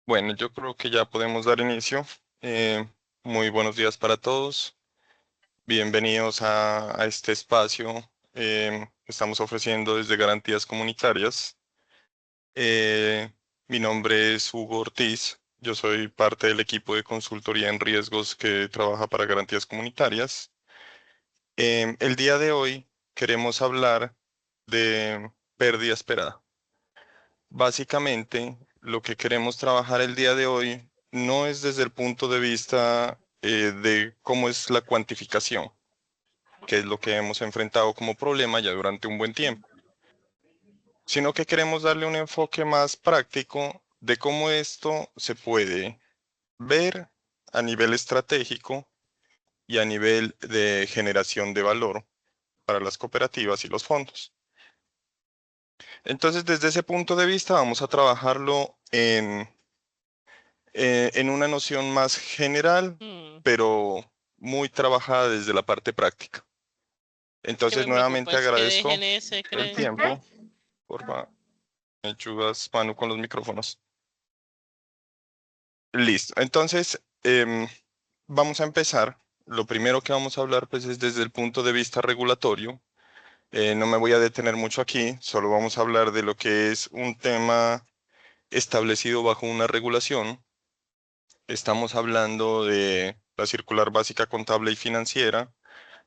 Bueno, yo creo que ya podemos dar inicio. Muy buenos días para todos. Bienvenidos a este espacio que estamos ofreciendo desde Garantías Comunitarias. Mi nombre es Hugo Ortiz. Yo soy parte del equipo de consultoría en riesgos que trabaja para Garantías Comunitarias. El día de hoy queremos hablar de pérdida esperada. Básicamente, lo que queremos trabajar el día de hoy no es desde el punto de vista de cómo es la cuantificación, que es lo que hemos enfrentado como problema ya durante un buen tiempo, sino que queremos darle un enfoque más práctico de cómo esto se puede ver a nivel estratégico y a nivel de generación de valor para las cooperativas y los fondos. Entonces, desde ese punto de vista, vamos a trabajarlo en una noción más general, pero muy trabajada desde la parte práctica. Que Entonces, me preocupa nuevamente es que agradezco dejen ese, el creen. tiempo. Porfa, me ayudas, Manu, con los micrófonos. Listo. Entonces, vamos a empezar. Lo primero que vamos a hablar, pues, es desde el punto de vista regulatorio. No me voy a detener mucho aquí, solo vamos a hablar de lo que es un tema establecido bajo una regulación. Estamos hablando de la circular básica contable y financiera.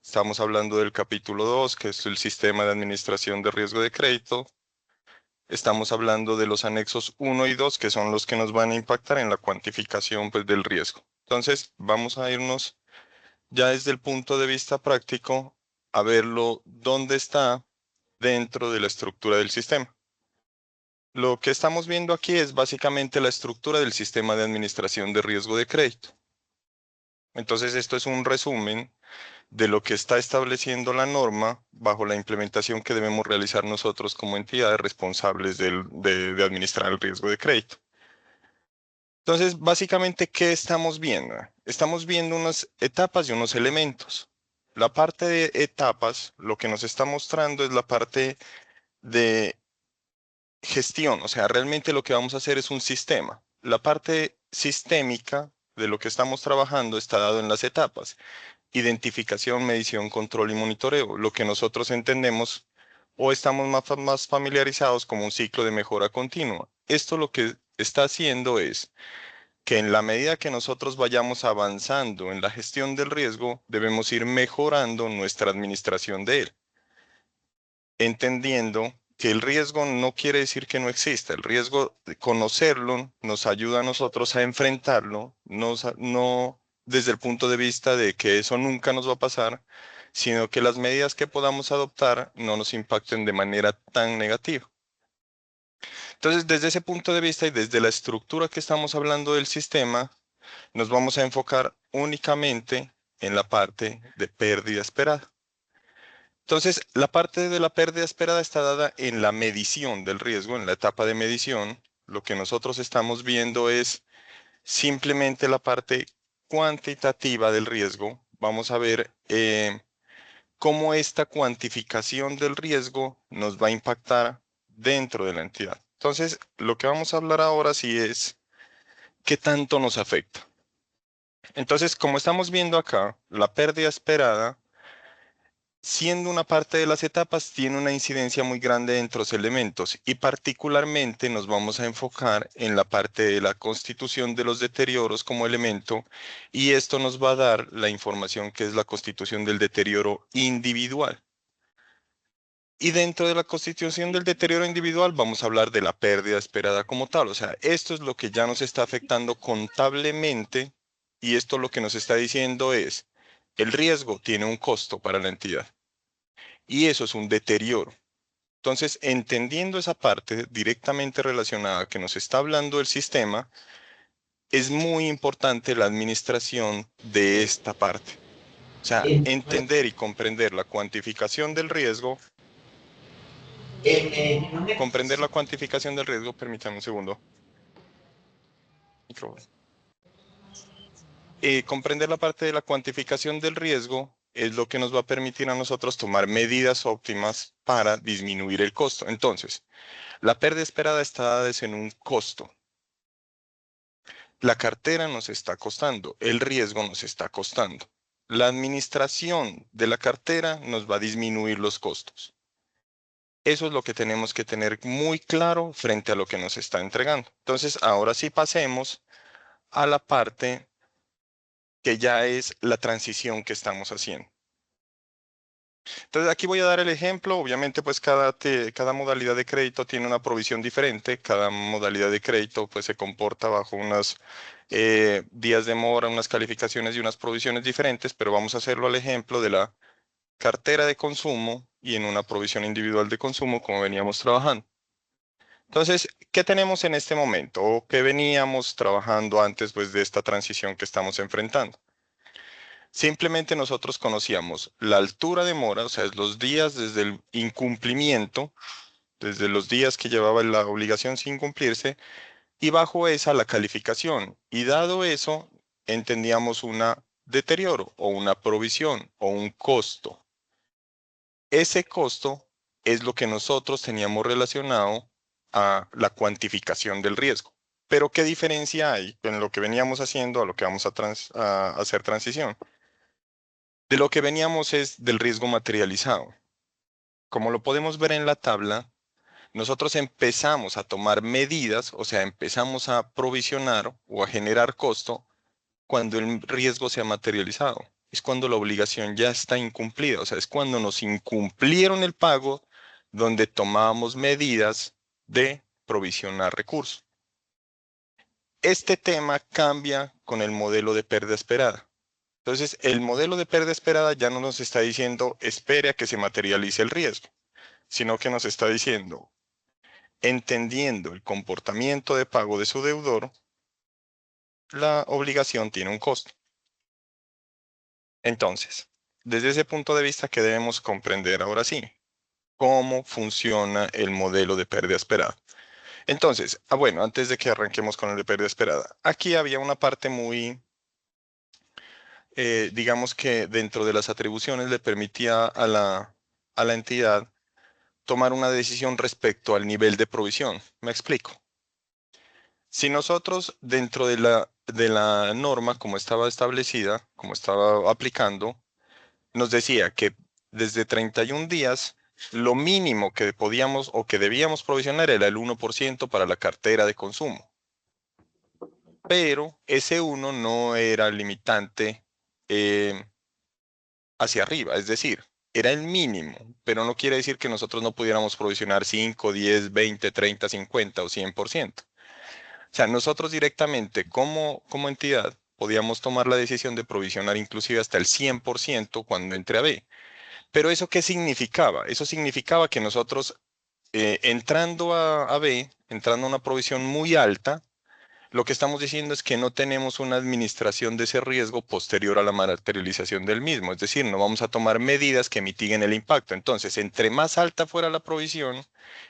Estamos hablando del capítulo 2, que es el sistema de administración de riesgo de crédito. Estamos hablando de los anexos 1 y 2, que son los que nos van a impactar en la cuantificación, pues, del riesgo. Entonces, vamos a irnos ya desde el punto de vista práctico a verlo dónde está dentro de la estructura del sistema. Lo que estamos viendo aquí es básicamente la estructura del sistema de administración de riesgo de crédito. Entonces, esto es un resumen de lo que está estableciendo la norma bajo la implementación que debemos realizar nosotros como entidades responsables de administrar el riesgo de crédito. Entonces, básicamente, ¿qué estamos viendo? Estamos viendo unas etapas y unos elementos. La parte de etapas, lo que nos está mostrando es la parte de gestión, o sea, realmente lo que vamos a hacer es un sistema. La parte sistémica de lo que estamos trabajando está dado en las etapas: identificación, medición, control y monitoreo, lo que nosotros entendemos o estamos más familiarizados como un ciclo de mejora continua. Esto lo que está haciendo es que en la medida que nosotros vayamos avanzando en la gestión del riesgo, debemos ir mejorando nuestra administración de él, entendiendo que el riesgo no quiere decir que no exista. El riesgo, de conocerlo, nos ayuda a nosotros a enfrentarlo, no desde el punto de vista de que eso nunca nos va a pasar, sino que las medidas que podamos adoptar no nos impacten de manera tan negativa. Entonces, desde ese punto de vista y desde la estructura que estamos hablando del sistema, nos vamos a enfocar únicamente en la parte de pérdida esperada. Entonces, la parte de la pérdida esperada está dada en la medición del riesgo, en la etapa de medición. Lo que nosotros estamos viendo es simplemente la parte cuantitativa del riesgo. Vamos a ver cómo esta cuantificación del riesgo nos va a impactar dentro de la entidad. Entonces, lo que vamos a hablar ahora sí es qué tanto nos afecta. Entonces, como estamos viendo acá, la pérdida esperada, siendo una parte de las etapas, tiene una incidencia muy grande entre los elementos y particularmente nos vamos a enfocar en la parte de la constitución de los deterioros como elemento y esto nos va a dar la información que es la constitución del deterioro individual. Y dentro de la constitución del deterioro individual vamos a hablar de la pérdida esperada como tal. O sea, esto es lo que ya nos está afectando contablemente y esto lo que nos está diciendo es, el riesgo tiene un costo para la entidad y eso es un deterioro. Entonces, entendiendo esa parte directamente relacionada que nos está hablando el sistema, es muy importante la administración de esta parte. O sea, entender y comprender la cuantificación del riesgo. Comprender la cuantificación del riesgo, permítame un segundo. Comprender la parte de la cuantificación del riesgo es lo que nos va a permitir a nosotros tomar medidas óptimas para disminuir el costo. Entonces, la pérdida esperada está dada en un costo. La cartera nos está costando, el riesgo nos está costando. La administración de la cartera nos va a disminuir los costos. Eso es lo que tenemos que tener muy claro frente a lo que nos está entregando. Entonces, ahora sí pasemos a la parte que ya es la transición que estamos haciendo. Entonces, aquí voy a dar el ejemplo. Obviamente, pues cada modalidad de crédito tiene una provisión diferente. Cada modalidad de crédito pues se comporta bajo unos días de mora, unas calificaciones y unas provisiones diferentes, pero vamos a hacerlo al ejemplo de la cartera de consumo y en una provisión individual de consumo como veníamos trabajando. Entonces, ¿qué tenemos en este momento o qué veníamos trabajando antes pues, de esta transición que estamos enfrentando? Simplemente nosotros conocíamos la altura de mora, o sea, es los días desde el incumplimiento, desde los días que llevaba la obligación sin cumplirse, y bajo esa la calificación. Y dado eso, entendíamos una deterioro o una provisión o un costo. Ese costo es lo que nosotros teníamos relacionado a la cuantificación del riesgo. Pero ¿qué diferencia hay en lo que veníamos haciendo a lo que vamos a hacer transición? De lo que veníamos es del riesgo materializado. Como lo podemos ver en la tabla, nosotros empezamos a tomar medidas, o sea, empezamos a provisionar o a generar costo cuando el riesgo se ha materializado. Es cuando la obligación ya está incumplida, o sea, es cuando nos incumplieron el pago donde tomábamos medidas de provisionar recursos. Este tema cambia con el modelo de pérdida esperada. Entonces, el modelo de pérdida esperada ya no nos está diciendo espere a que se materialice el riesgo, sino que nos está diciendo, entendiendo el comportamiento de pago de su deudor, la obligación tiene un costo. Entonces, desde ese punto de vista, ¿qué debemos comprender ahora sí? ¿Cómo funciona el modelo de pérdida esperada? Entonces, bueno, antes de que arranquemos con el de pérdida esperada, aquí había una parte muy digamos que dentro de las atribuciones le permitía a la entidad tomar una decisión respecto al nivel de provisión. Me explico. Si nosotros dentro de la norma, como estaba establecida, como estaba aplicando, nos decía que desde 31 días, lo mínimo que podíamos o que debíamos provisionar era el 1% para la cartera de consumo. Pero ese 1 no era limitante eh, hacia arriba, es decir, era el mínimo, pero no quiere decir que nosotros no pudiéramos provisionar 5, 10, 20, 30, 50 o 100%. O sea, nosotros directamente como entidad podíamos tomar la decisión de provisionar inclusive hasta el 100% cuando entre a B. Pero ¿eso qué significaba? Eso significaba que nosotros entrando a B, entrando a una provisión muy alta, lo que estamos diciendo es que no tenemos una administración de ese riesgo posterior a la materialización del mismo, es decir, no vamos a tomar medidas que mitiguen el impacto. Entonces, entre más alta fuera la provisión,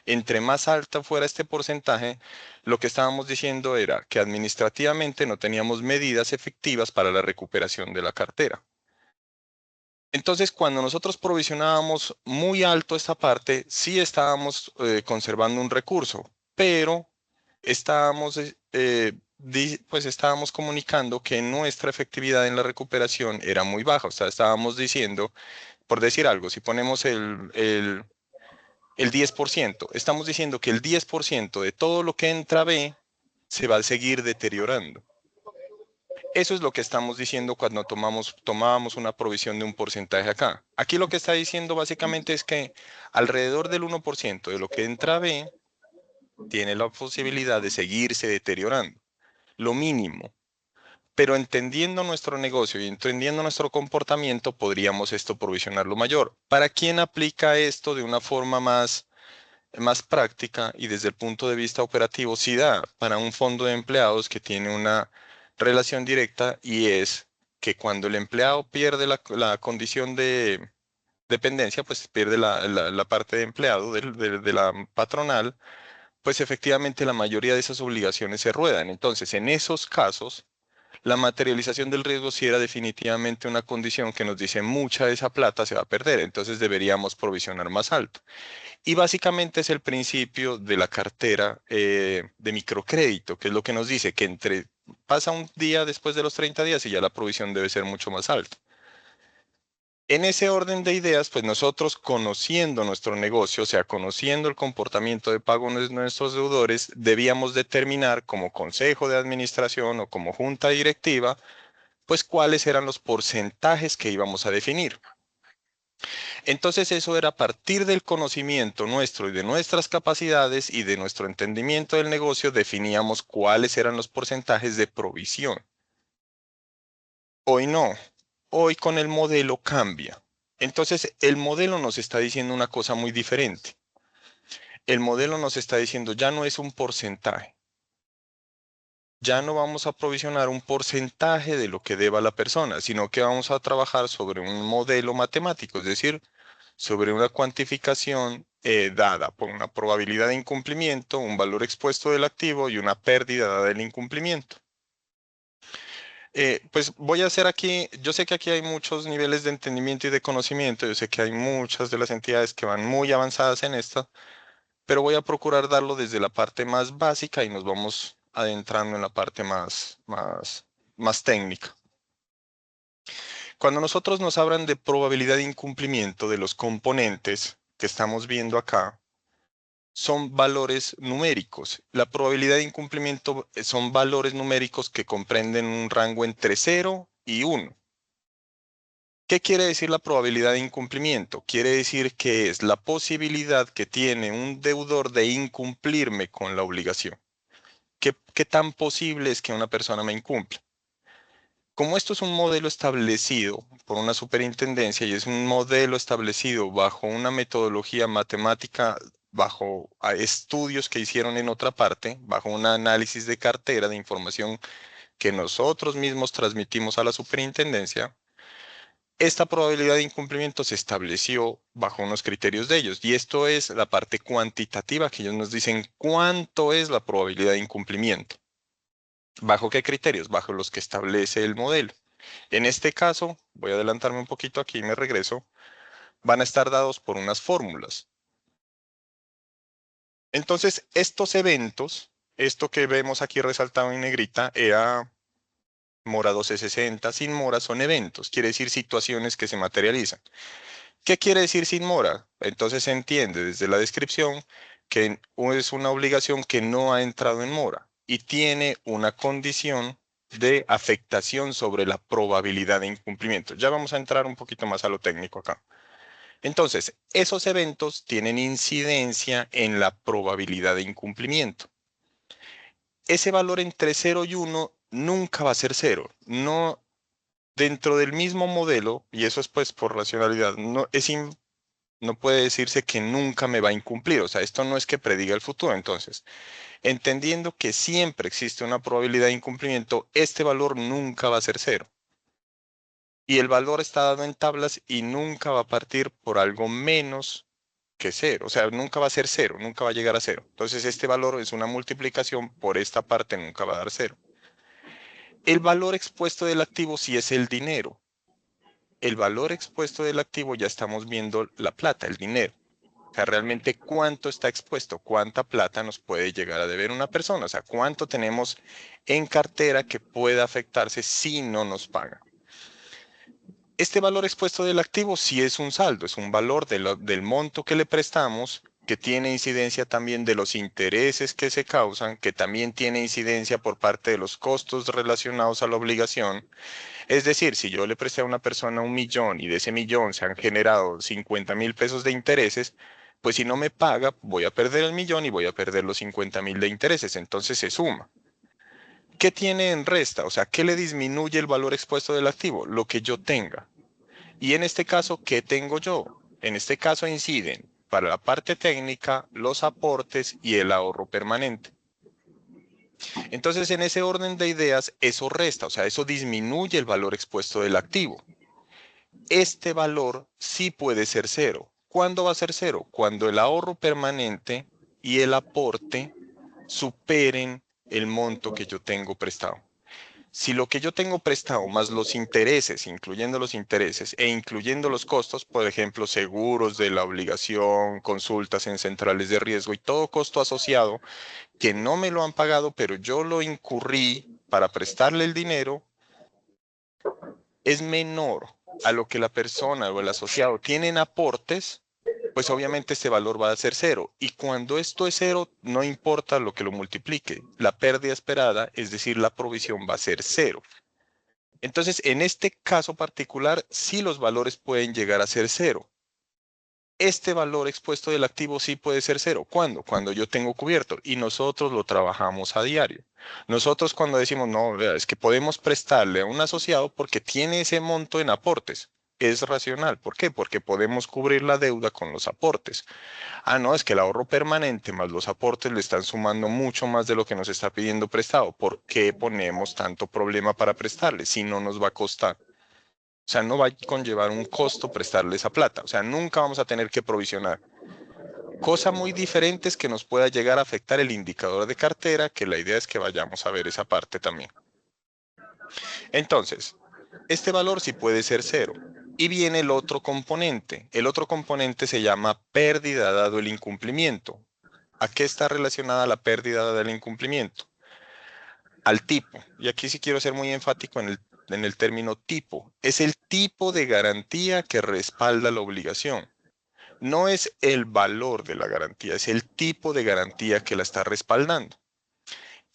entre más alta fuera este porcentaje, lo que estábamos diciendo era que administrativamente no teníamos medidas efectivas para la recuperación de la cartera. Entonces, cuando nosotros provisionábamos muy alto esta parte, sí estábamos conservando un recurso, pero estábamos, pues estábamos comunicando que nuestra efectividad en la recuperación era muy baja. O sea, estábamos diciendo, por decir algo, si ponemos el 10%, estamos diciendo que el 10% de todo lo que entra B se va a seguir deteriorando. Eso es lo que estamos diciendo cuando tomábamos una provisión de un porcentaje acá. Aquí lo que está diciendo básicamente es que alrededor del 1% de lo que entra B tiene la posibilidad de seguirse deteriorando, lo mínimo. Pero entendiendo nuestro negocio y entendiendo nuestro comportamiento, podríamos esto provisionarlo mayor. ¿Para quién aplica esto de una forma más práctica y desde el punto de vista operativo? Sí da para un fondo de empleados que tiene una relación directa y es que cuando el empleado pierde la condición de dependencia, pues pierde la parte de empleado de la patronal, pues efectivamente la mayoría de esas obligaciones se ruedan. Entonces, en esos casos, la materialización del riesgo sí era definitivamente una condición que nos dice mucha de esa plata se va a perder, entonces deberíamos provisionar más alto. Y básicamente es el principio de la cartera de microcrédito, que es lo que nos dice que pasa un día después de los 30 días y ya la provisión debe ser mucho más alta. En ese orden de ideas, pues nosotros conociendo nuestro negocio, o sea, conociendo el comportamiento de pago de nuestros deudores, debíamos determinar como consejo de administración o como junta directiva, pues cuáles eran los porcentajes que íbamos a definir. Entonces eso era a partir del conocimiento nuestro y de nuestras capacidades y de nuestro entendimiento del negocio, definíamos cuáles eran los porcentajes de provisión. Hoy no, hoy con el modelo cambia. Entonces el modelo nos está diciendo una cosa muy diferente. El modelo nos está diciendo ya no es un porcentaje. Ya no vamos a provisionar un porcentaje de lo que deba la persona, sino que vamos a trabajar sobre un modelo matemático, es decir, sobre una cuantificación dada por una probabilidad de incumplimiento, un valor expuesto del activo y una pérdida dada del incumplimiento. Pues voy a hacer aquí, yo sé que aquí hay muchos niveles de entendimiento y de conocimiento, yo sé que hay muchas de las entidades que van muy avanzadas en esto, pero voy a procurar darlo desde la parte más básica y nos vamos adentrando en la parte más técnica. Cuando nosotros nos hablan de probabilidad de incumplimiento de los componentes que estamos viendo acá, son valores numéricos. La probabilidad de incumplimiento son valores numéricos que comprenden un rango entre 0 y 1. ¿Qué quiere decir la probabilidad de incumplimiento? Quiere decir que es la posibilidad que tiene un deudor de incumplirme con la obligación. ¿Qué tan posible es que una persona me incumpla? Como esto es un modelo establecido por una superintendencia y es un modelo establecido bajo una metodología matemática, bajo estudios que hicieron en otra parte, bajo un análisis de cartera de información que nosotros mismos transmitimos a la superintendencia, esta probabilidad de incumplimiento se estableció bajo unos criterios de ellos. Y esto es la parte cuantitativa, que ellos nos dicen cuánto es la probabilidad de incumplimiento. ¿Bajo qué criterios? Bajo los que establece el modelo. En este caso, voy a adelantarme un poquito aquí y me regreso, van a estar dados por unas fórmulas. Entonces, estos eventos, esto que vemos aquí resaltado en negrita, EA, mora 1260, sin mora, son eventos, quiere decir situaciones que se materializan. ¿Qué quiere decir sin mora? Entonces se entiende desde la descripción que es una obligación que no ha entrado en mora y tiene una condición de afectación sobre la probabilidad de incumplimiento. Ya vamos a entrar un poquito más a lo técnico acá. Entonces, esos eventos tienen incidencia en la probabilidad de incumplimiento. Ese valor entre 0 y 1 nunca va a ser cero. No, dentro del mismo modelo, y eso es pues por racionalidad, no puede decirse que nunca me va a incumplir. O sea, esto no es que prediga el futuro. Entonces, entendiendo que siempre existe una probabilidad de incumplimiento, este valor nunca va a ser cero. Y el valor está dado en tablas y nunca va a partir por algo menos que cero. O sea, nunca va a ser cero, nunca va a llegar a cero. Entonces, este valor es una multiplicación por esta parte, nunca va a dar cero. El valor expuesto del activo sí es el dinero. El valor expuesto del activo ya estamos viendo la plata, el dinero. O sea, realmente cuánto está expuesto, cuánta plata nos puede llegar a deber una persona. O sea, cuánto tenemos en cartera que pueda afectarse si no nos paga. Este valor expuesto del activo sí es un saldo, es un valor del monto que le prestamos, que tiene incidencia también de los intereses que se causan, que también tiene incidencia por parte de los costos relacionados a la obligación. Es decir, si yo le presté a una persona 1 millón y de ese millón se han generado 50.000 pesos de intereses, pues si no me paga, voy a perder el millón y voy a perder los 50.000 de intereses. Entonces se suma. ¿Qué tiene en resta? O sea, ¿qué le disminuye el valor expuesto del activo? Lo que yo tenga. Y en este caso, ¿qué tengo yo? En este caso inciden para la parte técnica los aportes y el ahorro permanente. Entonces, en ese orden de ideas, eso resta, o sea, eso disminuye el valor expuesto del activo. Este valor sí puede ser cero. ¿Cuándo va a ser cero? Cuando el ahorro permanente y el aporte superen el monto que yo tengo prestado. Si lo que yo tengo prestado más los intereses, incluyendo los intereses e incluyendo los costos, por ejemplo, seguros de la obligación, consultas en centrales de riesgo y todo costo asociado que no me lo han pagado, pero yo lo incurrí para prestarle el dinero, es menor a lo que la persona o el asociado tienen aportes, pues obviamente este valor va a ser cero. Y cuando esto es cero, no importa lo que lo multiplique. La pérdida esperada, es decir, la provisión va a ser cero. Entonces, en este caso particular, sí los valores pueden llegar a ser cero. Este valor expuesto del activo sí puede ser cero. ¿Cuándo? Cuando yo tengo cubierto y nosotros lo trabajamos a diario. Nosotros cuando decimos, no, vea, es que podemos prestarle a un asociado porque tiene ese monto en aportes. Es racional. ¿Por qué? Porque podemos cubrir la deuda con los aportes. Ah, no, es que el ahorro permanente más los aportes le están sumando mucho más de lo que nos está pidiendo prestado. ¿Por qué ponemos tanto problema para prestarle si no nos va a costar? O sea, no va a conllevar un costo prestarle esa plata. O sea, nunca vamos a tener que provisionar. Cosa muy diferente es que nos pueda llegar a afectar el indicador de cartera, que la idea es que vayamos a ver esa parte también. Entonces, este valor sí puede ser cero. Y viene el otro componente. El otro componente se llama pérdida dado el incumplimiento. ¿A qué está relacionada la pérdida dado el incumplimiento? Al tipo. Y aquí sí quiero ser muy enfático en el término tipo. Es el tipo de garantía que respalda la obligación. No es el valor de la garantía, es el tipo de garantía que la está respaldando.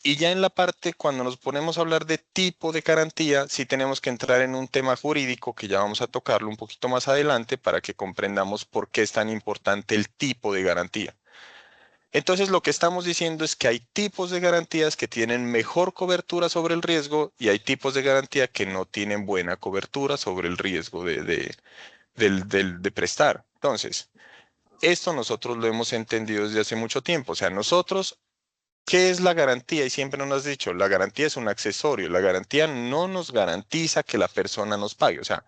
Y ya en la parte, cuando nos ponemos a hablar de tipo de garantía, sí tenemos que entrar en un tema jurídico que ya vamos a tocarlo un poquito más adelante para que comprendamos por qué es tan importante el tipo de garantía. Entonces, lo que estamos diciendo es que hay tipos de garantías que tienen mejor cobertura sobre el riesgo y hay tipos de garantía que no tienen buena cobertura sobre el riesgo de prestar. Entonces, esto nosotros lo hemos entendido desde hace mucho tiempo. O sea, nosotros, ¿qué es la garantía? Y siempre nos has dicho, la garantía es un accesorio. La garantía no nos garantiza que la persona nos pague. O sea,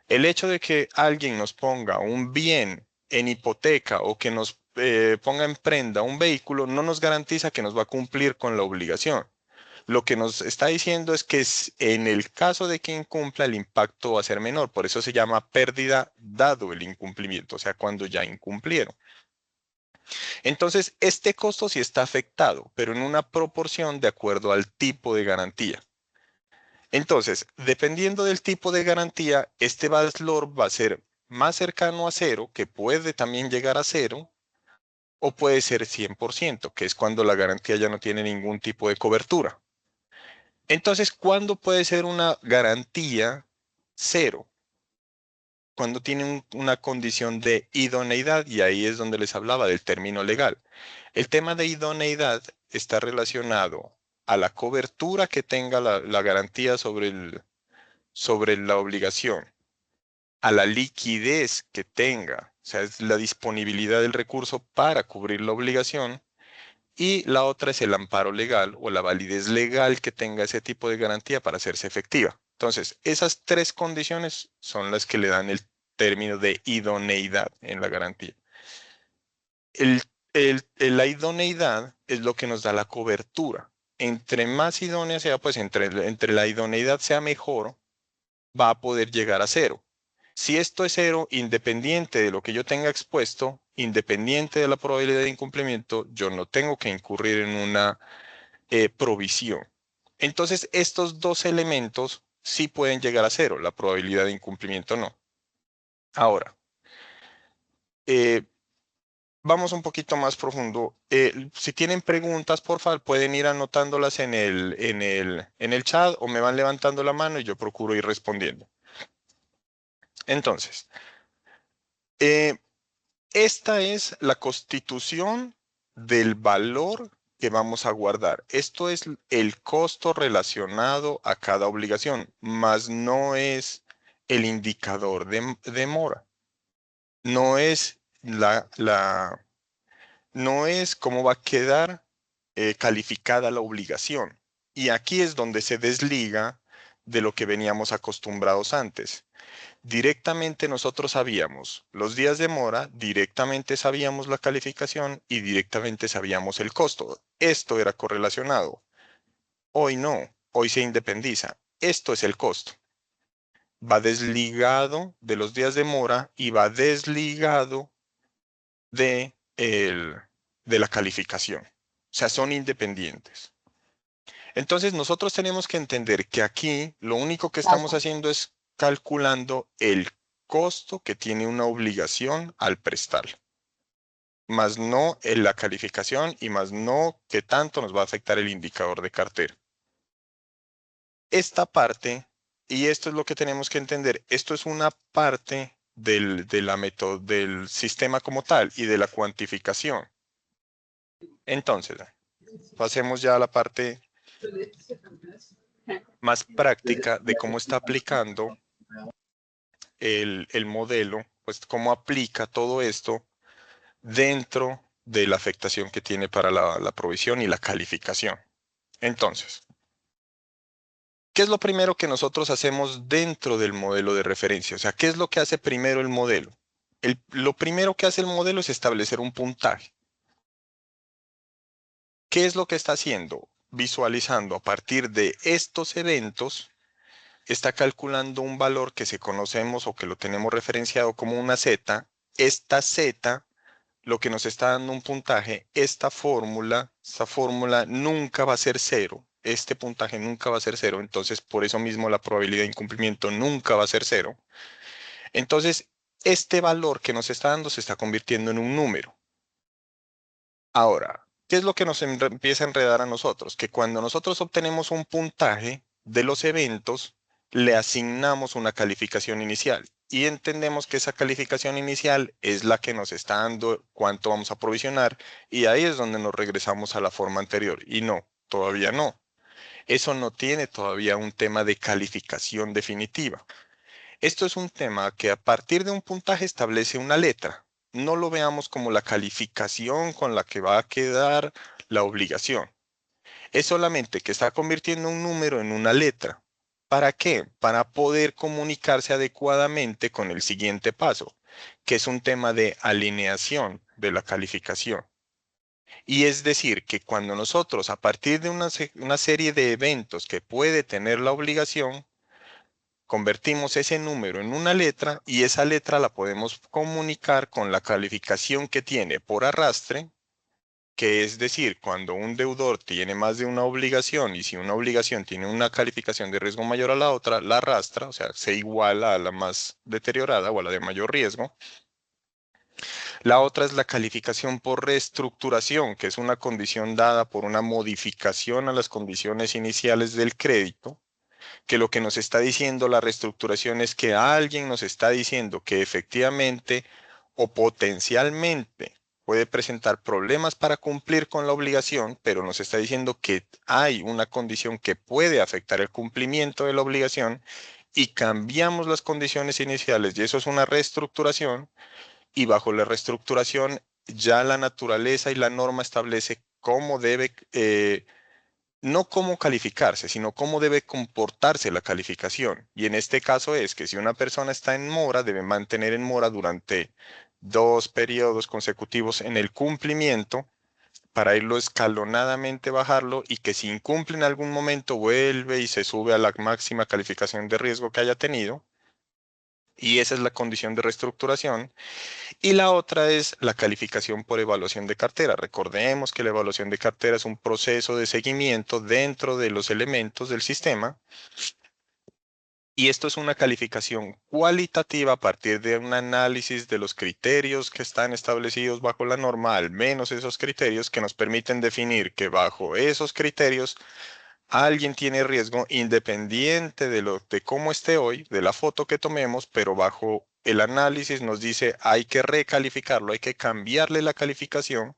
el hecho de que alguien nos ponga un bien en hipoteca o que nos ponga en prenda un vehículo no nos garantiza que nos va a cumplir con la obligación. Lo que nos está diciendo es que en el caso de que incumpla, el impacto va a ser menor. Por eso se llama pérdida dado el incumplimiento, o sea, cuando ya incumplieron. Entonces, este costo sí está afectado, pero en una proporción de acuerdo al tipo de garantía. Entonces, dependiendo del tipo de garantía, este valor va a ser más cercano a cero, que puede también llegar a cero, o puede ser 100%, que es cuando la garantía ya no tiene ningún tipo de cobertura. Entonces, ¿cuándo puede ser una garantía cero? Cuando tiene una condición de idoneidad, y ahí es donde les hablaba del término legal. El tema de idoneidad está relacionado a la cobertura que tenga la garantía sobre la obligación, a la liquidez que tenga, o sea, es la disponibilidad del recurso para cubrir la obligación, y la otra es el amparo legal o la validez legal que tenga ese tipo de garantía para hacerse efectiva. Entonces, esas tres condiciones son las que le dan el término de idoneidad en la garantía. La idoneidad es lo que nos da la cobertura. Entre más idónea sea, pues entre la idoneidad sea mejor, va a poder llegar a cero. Si esto es cero, independiente de lo que yo tenga expuesto, independiente de la probabilidad de incumplimiento, yo no tengo que incurrir en una provisión. Entonces, estos dos elementos sí pueden llegar a cero, la probabilidad de incumplimiento no. Ahora, eh, vamos un poquito más profundo. Si tienen preguntas, por favor, pueden ir anotándolas en el chat o me van levantando la mano y yo procuro ir respondiendo. Entonces, eh, esta es la constitución del valor que vamos a guardar. Esto es el costo relacionado a cada obligación, mas no es el indicador de mora. No es no es cómo va a quedar calificada la obligación. Y aquí es donde se desliga de lo que veníamos acostumbrados antes. Directamente nosotros sabíamos los días de mora, directamente sabíamos la calificación y directamente sabíamos el costo. Esto era correlacionado. Hoy no, hoy se independiza. Esto es el costo. Va desligado de los días de mora y va desligado de, de la calificación. O sea, son independientes. Entonces nosotros tenemos que entender que aquí lo único que estamos haciendo es calculando el costo que tiene una obligación al prestar, más no en la calificación y más no qué tanto nos va a afectar el indicador de cartera. Esta parte, y esto es lo que tenemos que entender, esto es una parte del sistema como tal y de la cuantificación. Entonces, pasemos ya a la parte más práctica de cómo está aplicando el modelo, pues cómo aplica todo esto dentro de la afectación que tiene para la provisión y la calificación. Entonces, ¿qué es lo primero que nosotros hacemos dentro del modelo de referencia? O sea, ¿qué es lo que hace primero el modelo? Lo primero que hace el modelo es establecer un puntaje. ¿Qué es lo que está haciendo? Visualizando a partir de estos eventos, está calculando un valor que se conocemos o que lo tenemos referenciado como una Z. Esta Z lo que nos está dando un puntaje, esta fórmula nunca va a ser cero. Este puntaje nunca va a ser cero, entonces por eso mismo la probabilidad de incumplimiento nunca va a ser cero. Entonces, este valor que nos está dando se está convirtiendo en un número. Ahora, ¿qué es lo que nos empieza a enredar a nosotros? Que cuando nosotros obtenemos un puntaje de los eventos, le asignamos una calificación inicial y entendemos que esa calificación inicial es la que nos está dando cuánto vamos a provisionar y ahí es donde nos regresamos a la forma anterior. Y no, todavía no. Eso no tiene todavía un tema de calificación definitiva. Esto es un tema que a partir de un puntaje establece una letra. No lo veamos como la calificación con la que va a quedar la obligación. Es solamente que está convirtiendo un número en una letra. ¿Para qué? Para poder comunicarse adecuadamente con el siguiente paso, que es un tema de alineación de la calificación. Y es decir, que cuando nosotros, a partir de una serie de eventos que puede tener la obligación, convertimos ese número en una letra y esa letra la podemos comunicar con la calificación que tiene por arrastre, que es decir, cuando un deudor tiene más de una obligación y si una obligación tiene una calificación de riesgo mayor a la otra, la arrastra, o sea, se iguala a la más deteriorada o a la de mayor riesgo. La otra es la calificación por reestructuración, que es una condición dada por una modificación a las condiciones iniciales del crédito, que lo que nos está diciendo la reestructuración es que alguien nos está diciendo que efectivamente o potencialmente puede presentar problemas para cumplir con la obligación, pero nos está diciendo que hay una condición que puede afectar el cumplimiento de la obligación y cambiamos las condiciones iniciales y eso es una reestructuración y bajo la reestructuración ya la naturaleza y la norma establece cómo debe, no cómo calificarse, sino cómo debe comportarse la calificación. Y en este caso es que si una persona está en mora, debe mantener en mora durante 2 periodos consecutivos en el cumplimiento para irlo escalonadamente bajarlo y que si incumple en algún momento vuelve y se sube a la máxima calificación de riesgo que haya tenido. Y esa es la condición de reestructuración. Y la otra es la calificación por evaluación de cartera. Recordemos que la evaluación de cartera es un proceso de seguimiento dentro de los elementos del sistema. Y esto es una calificación cualitativa a partir de un análisis de los criterios que están establecidos bajo la norma, al menos esos criterios que nos permiten definir que bajo esos criterios alguien tiene riesgo independiente de cómo esté hoy, de la foto que tomemos, pero bajo el análisis nos dice hay que recalificarlo, hay que cambiarle la calificación.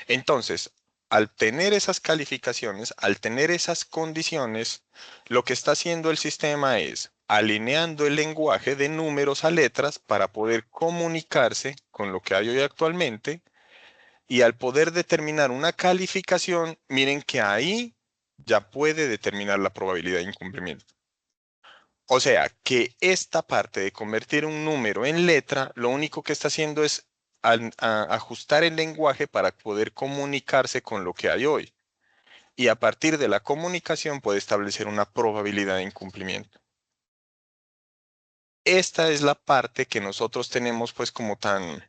Entonces, al tener esas calificaciones, al tener esas condiciones, lo que está haciendo el sistema es alineando el lenguaje de números a letras para poder comunicarse con lo que hay hoy actualmente y al poder determinar una calificación, miren que ahí ya puede determinar la probabilidad de incumplimiento. O sea, que esta parte de convertir un número en letra, lo único que está haciendo es ajustar el lenguaje para poder comunicarse con lo que hay hoy. Y a partir de la comunicación puede establecer una probabilidad de incumplimiento. Esta es la parte que nosotros tenemos pues como tan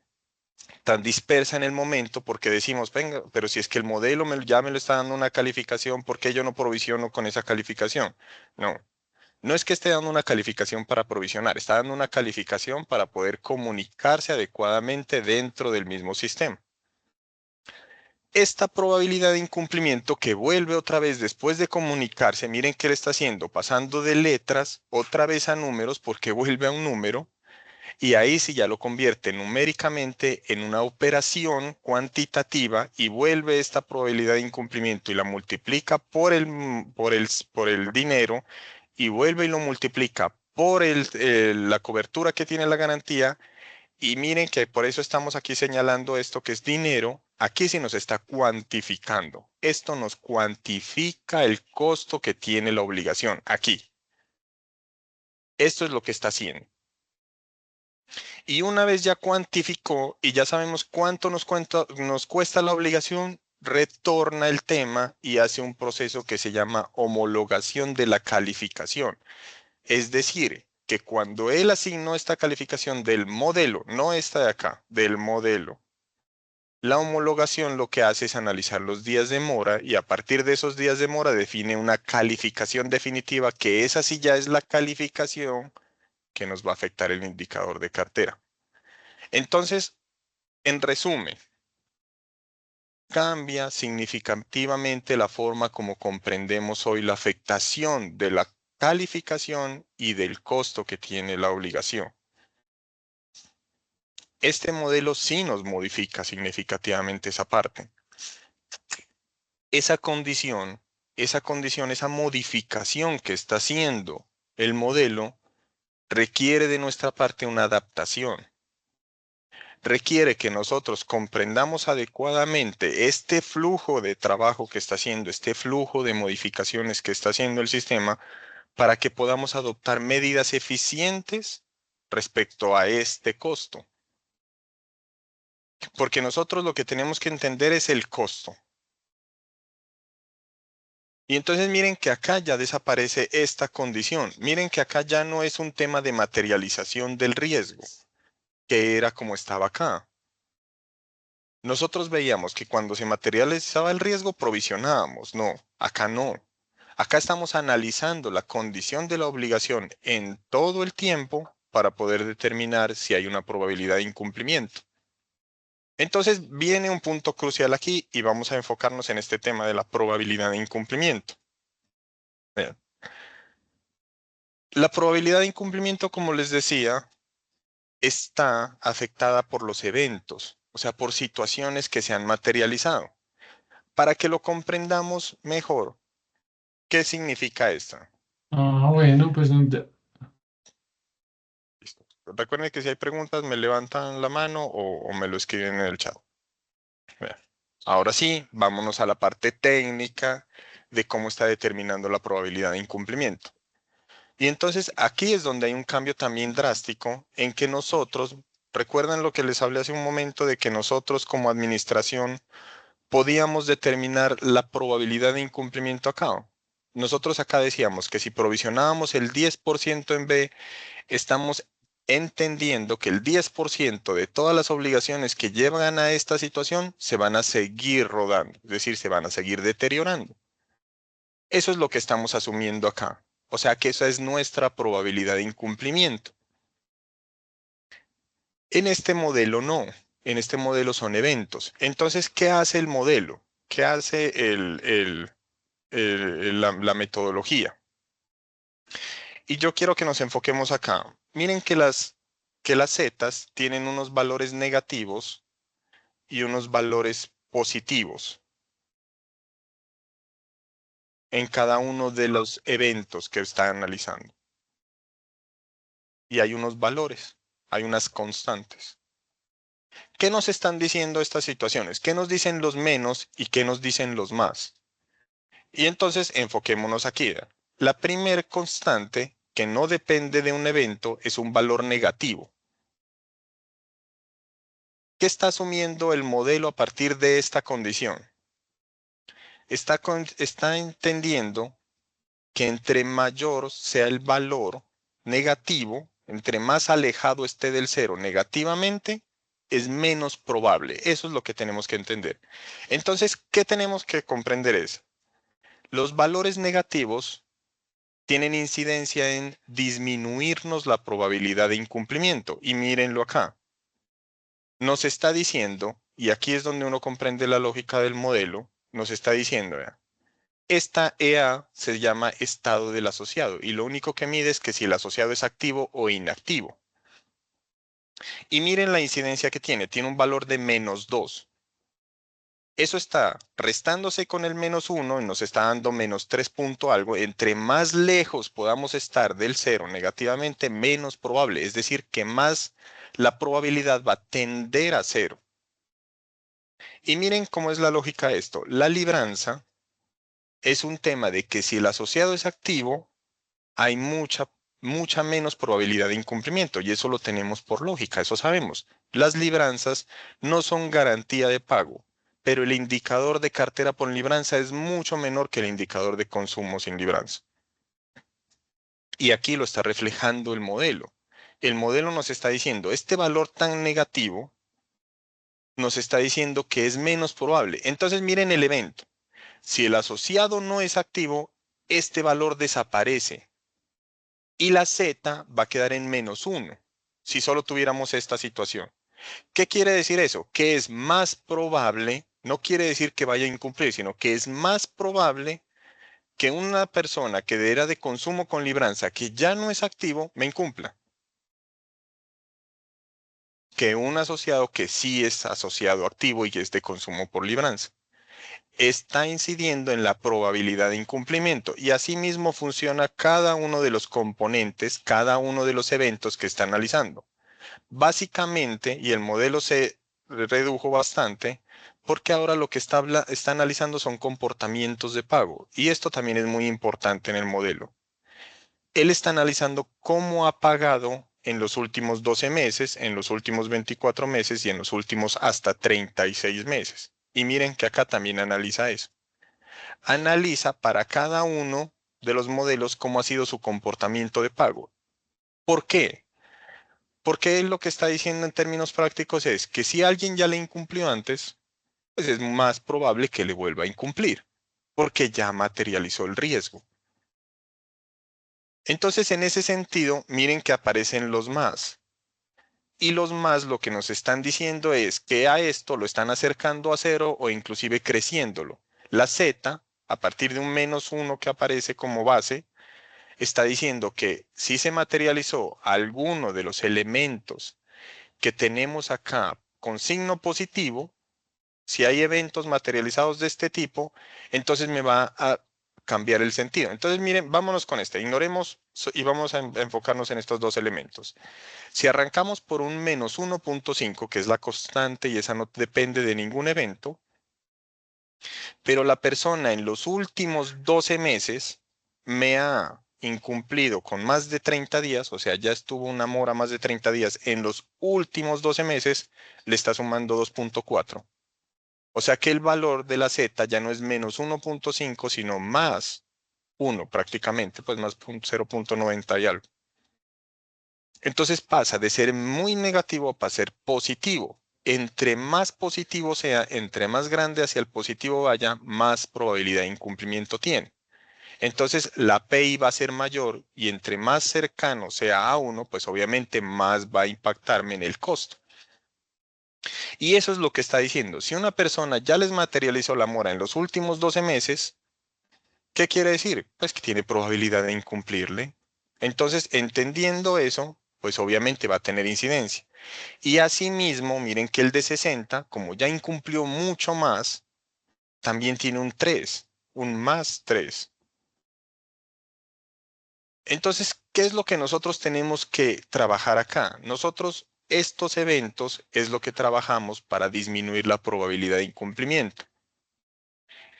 dispersa en el momento porque decimos, venga, pero si es que el modelo ya me lo está dando una calificación, ¿por qué yo no provisiono con esa calificación? No, no es que esté dando una calificación para provisionar, está dando una calificación para poder comunicarse adecuadamente dentro del mismo sistema. Esta probabilidad de incumplimiento que vuelve otra vez después de comunicarse, miren qué le está haciendo, pasando de letras otra vez a números porque vuelve a un número. Y ahí sí ya lo convierte numéricamente en una operación cuantitativa y vuelve esta probabilidad de incumplimiento y la multiplica por el dinero y vuelve y lo multiplica por la cobertura que tiene la garantía. Y miren que por eso estamos aquí señalando esto que es dinero. Aquí sí nos está cuantificando. Esto nos cuantifica el costo que tiene la obligación. Aquí. Esto es lo que está haciendo. Y una vez ya cuantificó y ya sabemos cuánto nos cuesta la obligación, retorna el tema y hace un proceso que se llama homologación de la calificación. Es decir, que cuando él asignó esta calificación del modelo, no esta de acá, del modelo, la homologación lo que hace es analizar los días de mora y a partir de esos días de mora define una calificación definitiva que esa sí ya es la calificación que nos va a afectar el indicador de cartera. Entonces, en resumen, cambia significativamente la forma como comprendemos hoy la afectación de la calificación y del costo que tiene la obligación. Este modelo sí nos modifica significativamente esa parte. Esa modificación que está haciendo el modelo requiere de nuestra parte una adaptación. Requiere que nosotros comprendamos adecuadamente este flujo de trabajo que está haciendo, este flujo de modificaciones que está haciendo el sistema para que podamos adoptar medidas eficientes respecto a este costo. Porque nosotros lo que tenemos que entender es el costo. Y entonces miren que acá ya desaparece esta condición. Miren que acá ya no es un tema de materialización del riesgo, que era como estaba acá. Nosotros veíamos que cuando se materializaba el riesgo provisionábamos. No, acá no. Acá estamos analizando la condición de la obligación en todo el tiempo para poder determinar si hay una probabilidad de incumplimiento. Entonces viene un punto crucial aquí y vamos a enfocarnos en este tema de la probabilidad de incumplimiento. Vean. La probabilidad de incumplimiento, como les decía, está afectada por los eventos. o sea, por situaciones que se han materializado. Para que lo comprendamos mejor, ¿qué significa esto? Ah, bueno, pues Listo. Recuerden que si hay preguntas, me levantan la mano o me lo escriben en el chat. Vean. Ahora sí, vámonos a la parte técnica de cómo está determinando la probabilidad de incumplimiento. Y entonces aquí es donde hay un cambio también drástico en que nosotros, recuerdan lo que les hablé hace un momento de que nosotros como administración podíamos determinar la probabilidad de incumplimiento acá. Nosotros acá decíamos que si provisionábamos el 10% en B, estamos entendiendo que el 10% de todas las obligaciones que llevan a esta situación se van a seguir rodando, es decir, se van a seguir deteriorando. Eso es lo que estamos asumiendo acá. O sea que esa es nuestra probabilidad de incumplimiento. En este modelo no. En este modelo son eventos. Entonces, ¿qué hace el modelo? ¿Qué hace la metodología? Y yo quiero que nos enfoquemos acá. Miren que las zetas tienen unos valores negativos y unos valores positivos en cada uno de los eventos que está analizando. Y hay unos valores, hay unas constantes. ¿Qué nos están diciendo estas situaciones? ¿Qué nos dicen los menos y qué nos dicen los más? Y entonces enfoquémonos aquí. La primer constante que no depende de un evento es un valor negativo. ¿Qué está asumiendo el modelo a partir de esta condición? Está entendiendo que entre mayor sea el valor negativo, entre más alejado esté del cero negativamente, es menos probable. Eso es lo que tenemos que entender. Entonces, ¿qué tenemos que comprender es? Los valores negativos tienen incidencia en disminuirnos la probabilidad de incumplimiento. Y mírenlo acá. Nos está diciendo, y aquí es donde uno comprende la lógica del modelo, nos está diciendo, vea, esta EA se llama estado del asociado y lo único que mide es que si el asociado es activo o inactivo. Y miren la incidencia que tiene un valor de -2. Eso está restándose con el -1 y nos está dando -3 punto algo. Entre más lejos podamos estar del cero negativamente, menos probable. Es decir, que más la probabilidad va a tender a cero. Y miren cómo es la lógica de esto. La libranza es un tema de que si el asociado es activo, hay mucha menos probabilidad de incumplimiento y eso lo tenemos por lógica, eso sabemos. Las libranzas no son garantía de pago, pero el indicador de cartera por libranza es mucho menor que el indicador de consumo sin libranza. Y aquí lo está reflejando el modelo. El modelo nos está diciendo, este valor tan negativo nos está diciendo que es menos probable. Entonces miren el evento. Si el asociado no es activo, este valor desaparece y la z va a quedar en -1 si solo tuviéramos esta situación. ¿Qué quiere decir eso? Que es más probable, no quiere decir que vaya a incumplir, sino que es más probable que una persona que era de consumo con libranza, que ya no es activo, me incumpla, que un asociado que sí es asociado activo y que es de consumo por libranza. Está incidiendo en la probabilidad de incumplimiento y asimismo funciona cada uno de los componentes, cada uno de los eventos que está analizando. Básicamente, y el modelo se redujo bastante, porque ahora lo que está analizando son comportamientos de pago. Y esto también es muy importante en el modelo. Él está analizando cómo ha pagado en los últimos 12 meses, en los últimos 24 meses y en los últimos hasta 36 meses. Y miren que acá también analiza eso. Analiza para cada uno de los modelos cómo ha sido su comportamiento de pago. ¿Por qué? Porque él lo que está diciendo en términos prácticos es que si alguien ya le incumplió antes, pues es más probable que le vuelva a incumplir, porque ya materializó el riesgo. Entonces, en ese sentido, miren que aparecen los más. Y los más lo que nos están diciendo es que a esto lo están acercando a cero o inclusive creciéndolo. La z, a partir de un -1 que aparece como base, está diciendo que si se materializó alguno de los elementos que tenemos acá con signo positivo, si hay eventos materializados de este tipo, entonces me va a cambiar el sentido. Entonces, miren, vámonos con este. Ignoremos y vamos a enfocarnos en estos dos elementos. Si arrancamos por un menos 1.5, que es la constante y esa no depende de ningún evento, pero la persona en los últimos 12 meses me ha incumplido con más de 30 días, o sea, ya estuvo una mora más de 30 días en los últimos 12 meses, le está sumando 2.4. O sea que el valor de la Z ya no es menos 1.5, sino más 1 prácticamente, pues más 0.90 y algo. Entonces pasa de ser muy negativo para ser positivo. Entre más positivo sea, entre más grande hacia el positivo vaya, más probabilidad de incumplimiento tiene. Entonces la PI va a ser mayor y entre más cercano sea a 1, pues obviamente más va a impactarme en el costo. Y eso es lo que está diciendo. Si una persona ya les materializó la mora en los últimos 12 meses, ¿qué quiere decir? Pues que tiene probabilidad de incumplirle. Entonces, entendiendo eso, pues obviamente va a tener incidencia. Y asimismo, miren que el de 60, como ya incumplió mucho más, también tiene un 3, un más 3. Entonces, ¿qué es lo que nosotros tenemos que trabajar acá? Nosotros, estos eventos es lo que trabajamos para disminuir la probabilidad de incumplimiento.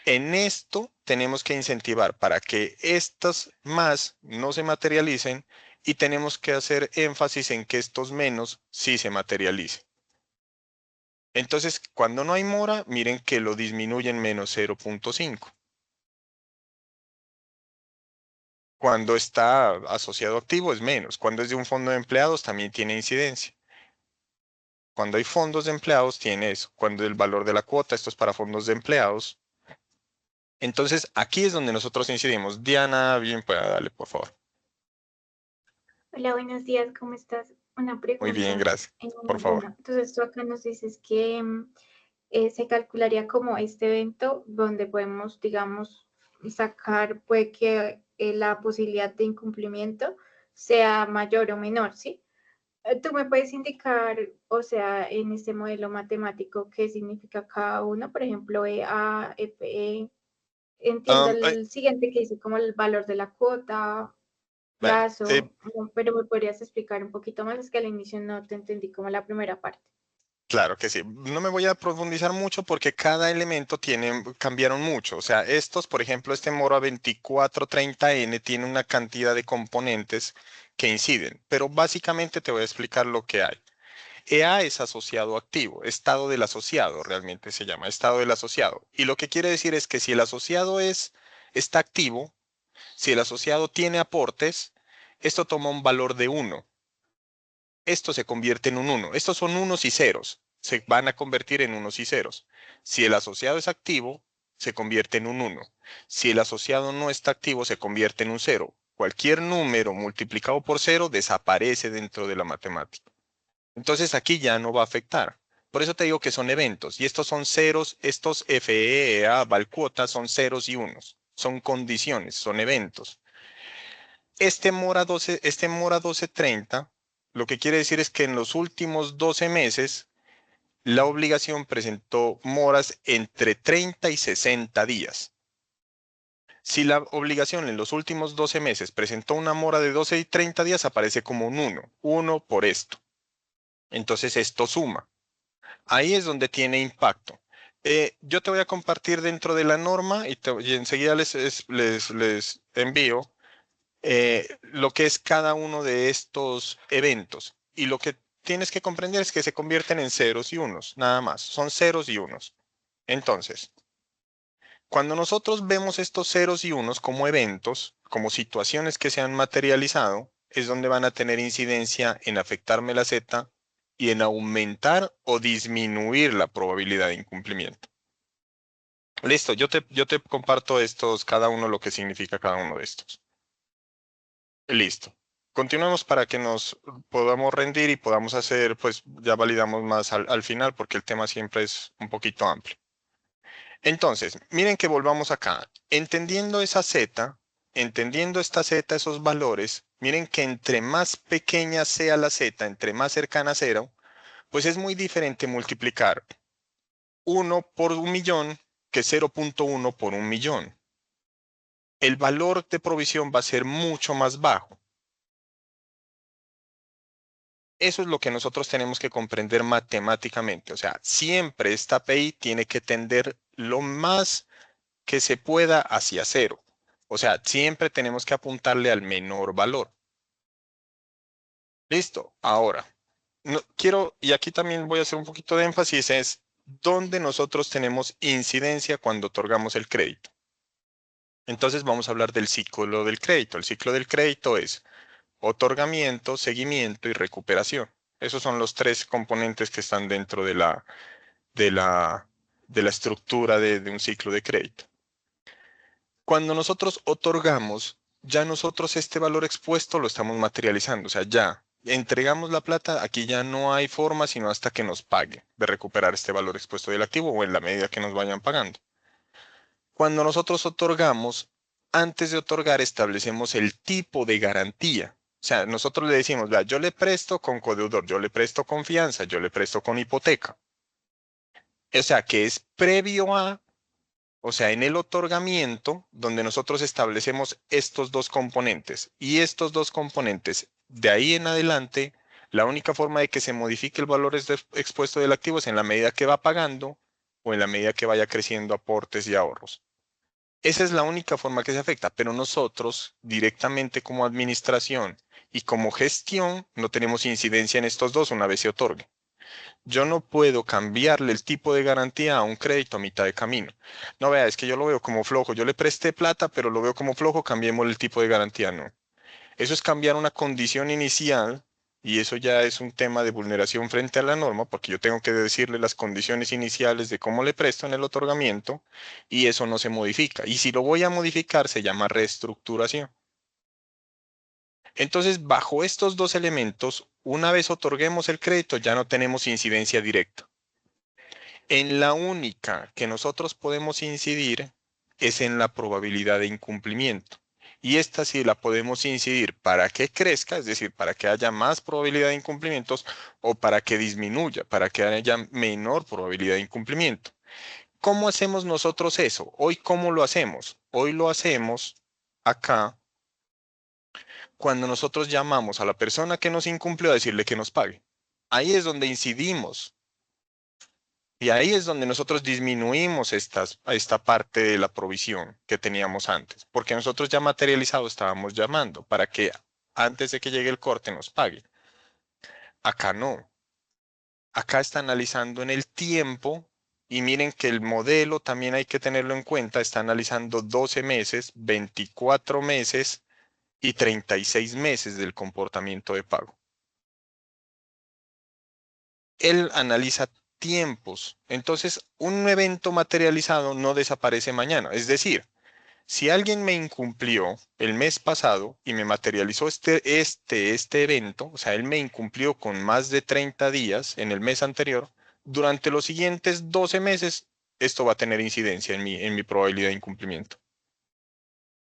En esto tenemos que incentivar para que estos más no se materialicen y tenemos que hacer énfasis en que estos menos sí se materialicen. Entonces, cuando no hay mora, miren que lo disminuyen menos 0.5. Cuando está asociado activo es menos. Cuando es de un fondo de empleados también tiene incidencia. Cuando hay fondos de empleados tiene eso. Cuando el valor de la cuota, esto es para fondos de empleados. Entonces, aquí es donde nosotros incidimos. Diana, bien, pues dale, por favor. Hola, buenos días, ¿cómo estás? Una Muy bien, pregunta. gracias. Por favor. Bueno, entonces tú acá nos dices que se calcularía como este evento donde podemos, digamos, sacar, puede que la posibilidad de incumplimiento sea mayor o menor, ¿sí? ¿Tú me puedes indicar, o sea, en este modelo matemático, qué significa cada uno? Por ejemplo, EA, FE. Entiendo Ay, el siguiente que dice como el valor de la cuota, bueno, plazo, pero me podrías explicar un poquito más, es que al inicio no te entendí como la primera parte. claro que sí. No me voy a profundizar mucho porque cada elemento cambiaron mucho. O sea, estos, por ejemplo, este Mora 2430N tiene una cantidad de componentes que inciden, pero básicamente te voy a explicar lo que hay. EA es asociado activo, estado del asociado realmente se llama, estado del asociado. Y lo que quiere decir es que si el asociado está activo, si el asociado tiene aportes, esto toma un valor de 1. Esto se convierte en un 1. Estos son unos y ceros. Se van a convertir en unos y ceros. Si el asociado es activo, se convierte en un 1. Si el asociado no está activo, se convierte en un 0. Cualquier número multiplicado por 0 desaparece dentro de la matemática. Entonces aquí ya no va a afectar. Por eso te digo que son eventos. Y estos son ceros, estos FE, EA, Valcuota son ceros y unos. Son condiciones, son eventos. Este Mora 1230, lo que quiere decir es que en los últimos 12 meses, la obligación presentó moras entre 30 y 60 días. Si la obligación en los últimos 12 meses presentó una mora de 12 y 30 días, aparece como un 1. 1 por esto. Entonces esto suma. Ahí es donde tiene impacto. Yo te voy a compartir dentro de la norma y enseguida les envío lo que es cada uno de estos eventos. Y lo que tienes que comprender es que se convierten en ceros y unos, nada más. Son ceros y unos. Entonces, cuando nosotros vemos estos ceros y unos como eventos, como situaciones que se han materializado, es donde van a tener incidencia en afectarme la Z y en aumentar o disminuir la probabilidad de incumplimiento. Listo, yo te comparto estos, cada uno lo que significa cada uno de estos. Listo. Continuemos para que nos podamos rendir y podamos hacer, pues ya validamos más al final porque el tema siempre es un poquito amplio. Entonces, miren que volvamos acá. Entendiendo esa Z, entendiendo esta Z, esos valores, miren que entre más pequeña sea la Z, entre más cercana a cero, Pues es muy diferente multiplicar 1 por 1.000.000 que 0.1 por 1.000.000. El valor de provisión va a ser mucho más bajo. Eso es lo que nosotros tenemos que comprender matemáticamente. O sea, siempre esta API tiene que tender lo más que se pueda hacia cero. O sea, siempre tenemos que apuntarle al menor valor. Listo. Ahora, quiero, y aquí también voy a hacer un poquito de énfasis, es dónde nosotros tenemos incidencia cuando otorgamos el crédito. Entonces vamos a hablar del ciclo del crédito. El ciclo del crédito es otorgamiento, seguimiento y recuperación. Esos son los tres componentes que están dentro de la, de la estructura de un ciclo de crédito. Cuando nosotros otorgamos, ya nosotros este valor expuesto lo estamos materializando. O sea, ya entregamos la plata, aquí ya no hay forma sino hasta que nos pague de recuperar este valor expuesto del activo o en la medida que nos vayan pagando. Cuando nosotros otorgamos, antes de otorgar establecemos el tipo de garantía. O sea, nosotros le decimos, vea, yo le presto con codeudor, yo le presto con fianza, yo le presto con hipoteca. O sea, que es previo a, o sea, en el otorgamiento, donde nosotros establecemos estos dos componentes. Y estos dos componentes, de ahí en adelante, la única forma de que se modifique el valor expuesto del activo es en la medida que va pagando o en la medida que vaya creciendo aportes y ahorros. Esa es la única forma que se afecta, pero nosotros directamente como administración y como gestión no tenemos incidencia en estos dos una vez se otorgue. Yo no puedo cambiarle el tipo de garantía a un crédito a mitad de camino. No vea, es que yo lo veo como flojo. Yo le presté plata, pero lo veo como flojo, cambiemos el tipo de garantía. No. Eso es cambiar una condición inicial y eso ya es un tema de vulneración frente a la norma porque yo tengo que decirle las condiciones iniciales de cómo le presto en el otorgamiento y eso no se modifica. Y si lo voy a modificar se llama reestructuración. Entonces, bajo estos dos elementos, una vez otorguemos el crédito ya no tenemos incidencia directa. En la única que nosotros podemos incidir es en la probabilidad de incumplimiento. Y esta sí la podemos incidir para que crezca, es decir, para que haya más probabilidad de incumplimientos o para que disminuya, para que haya menor probabilidad de incumplimiento. ¿Cómo hacemos nosotros eso? Hoy, ¿cómo lo hacemos? Hoy lo hacemos acá cuando nosotros llamamos a la persona que nos incumplió a decirle que nos pague. Ahí es donde incidimos. Y ahí es donde nosotros disminuimos esta parte de la provisión que teníamos antes, porque nosotros ya materializado estábamos llamando para que antes de que llegue el corte nos pague. Acá no. Acá está analizando en el tiempo y miren que el modelo también hay que tenerlo en cuenta. Está analizando 12 meses, 24 meses y 36 meses del comportamiento de pago. Él analiza tiempos. Entonces, un evento materializado no desaparece mañana. Es decir, si alguien me incumplió el mes pasado y me materializó este evento, o sea, él me incumplió con más de 30 días en el mes anterior, durante los siguientes 12 meses, esto va a tener incidencia en mi probabilidad de incumplimiento.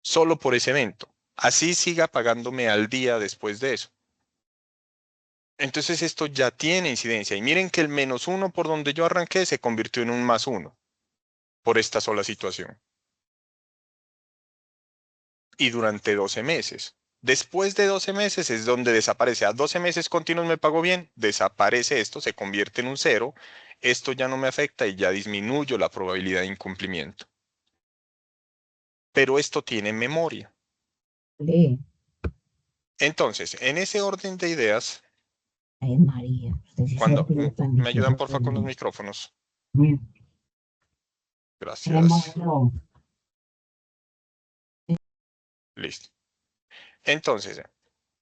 Solo por ese evento. Así siga pagándome al día después de eso. Entonces esto ya tiene incidencia. Y miren que el -1 por donde yo arranqué se convirtió en un +1 por esta sola situación. Y durante 12 meses. Después de 12 meses es donde desaparece. A 12 meses continuos me pago bien, desaparece esto, se convierte en un 0. Esto ya no me afecta y ya disminuyo la probabilidad de incumplimiento. Pero esto tiene memoria. Sí. Entonces, en ese orden de ideas, Ay, María, usted sí cuando se tan me ayudan juicioso porfa con los conmigo. micrófonos. Mira, Gracias. modelo. Listo. Entonces,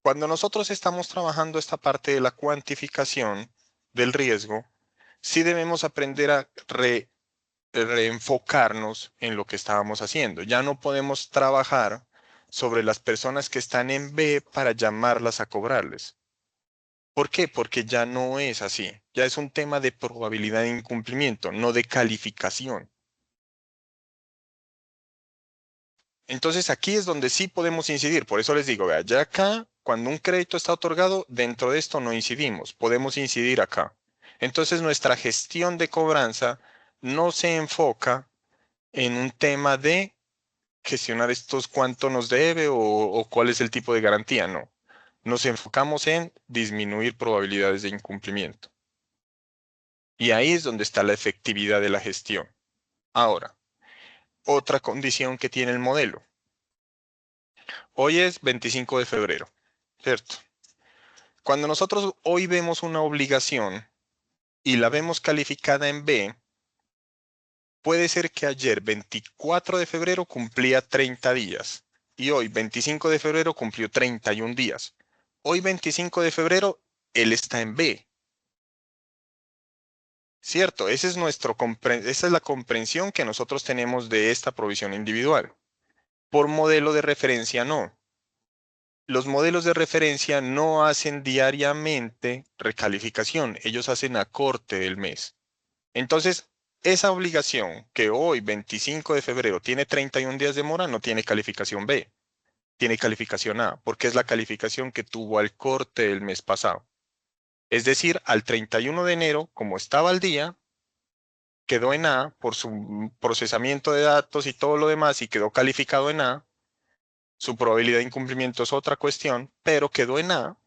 cuando nosotros estamos trabajando esta parte de la cuantificación del riesgo, sí debemos aprender a reenfocarnos en lo que estábamos haciendo. Ya no podemos trabajar sobre las personas que están en B para llamarlas a cobrarles. ¿Por qué? Porque ya no es así. Ya es un tema de probabilidad de incumplimiento, no de calificación. Entonces aquí es donde sí podemos incidir. Por eso les digo, vea, ya acá, cuando un crédito está otorgado, dentro de esto no incidimos. Podemos incidir acá. Entonces nuestra gestión de cobranza no se enfoca en un tema de gestionar estos cuánto nos debe o cuál es el tipo de garantía, no. Nos enfocamos en disminuir probabilidades de incumplimiento. Y ahí es donde está la efectividad de la gestión. Ahora, otra condición que tiene el modelo. Hoy es 25 de febrero, ¿cierto? Cuando nosotros hoy vemos una obligación y la vemos calificada en B, puede ser que ayer, 24 de febrero, cumplía 30 días y hoy, 25 de febrero, cumplió 31 días. Hoy, 25 de febrero, él está en B. Cierto, esa es la comprensión que nosotros tenemos de esta provisión individual. Por modelo de referencia, no. Los modelos de referencia no hacen diariamente recalificación, ellos hacen a corte del mes. Entonces, esa obligación que hoy, 25 de febrero, tiene 31 días de mora, no tiene calificación B, tiene calificación A, porque es la calificación que tuvo al corte del mes pasado. Es decir, al 31 de enero, como estaba al día, quedó en A por su procesamiento de datos y todo lo demás y quedó calificado en A. Su probabilidad de incumplimiento es otra cuestión, pero quedó en A.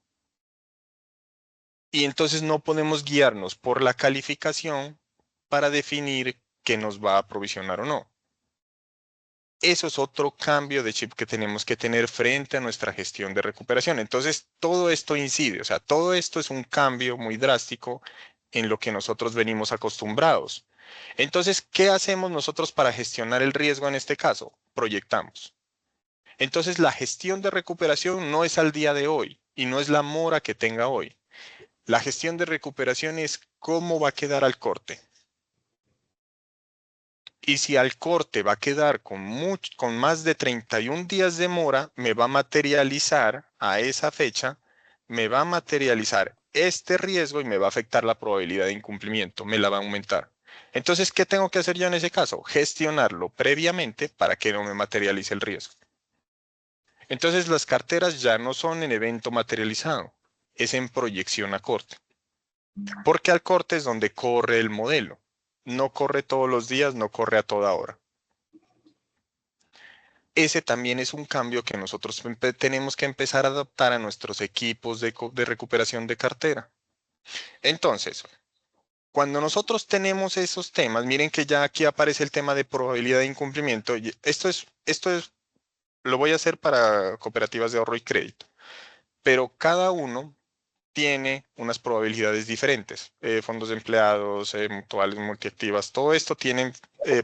Y entonces no podemos guiarnos por la calificación para definir qué nos va a provisionar o no. Eso es otro cambio de chip que tenemos que tener frente a nuestra gestión de recuperación. Entonces, todo esto incide, o sea, todo esto es un cambio muy drástico en lo que nosotros venimos acostumbrados. Entonces, ¿qué hacemos nosotros para gestionar el riesgo en este caso? Proyectamos. Entonces, la gestión de recuperación no es al día de hoy y no es la mora que tenga hoy. La gestión de recuperación es cómo va a quedar al corte. Y si al corte va a quedar con más de 31 días de mora, me va a materializar a esa fecha, me va a materializar este riesgo y me va a afectar la probabilidad de incumplimiento, me la va a aumentar. Entonces, ¿qué tengo que hacer yo en ese caso? Gestionarlo previamente para que no me materialice el riesgo. Entonces, las carteras ya no son en evento materializado, es en proyección a corte. Porque al corte es donde corre el modelo. No corre todos los días, no corre a toda hora. Ese también es un cambio que nosotros tenemos que empezar a adaptar a nuestros equipos de recuperación de cartera. Entonces, cuando nosotros tenemos esos temas, miren que ya aquí aparece el tema de probabilidad de incumplimiento. Lo voy a hacer para cooperativas de ahorro y crédito, pero cada uno tiene unas probabilidades diferentes. Fondos de empleados, mutuales, multiactivas, todo esto tienen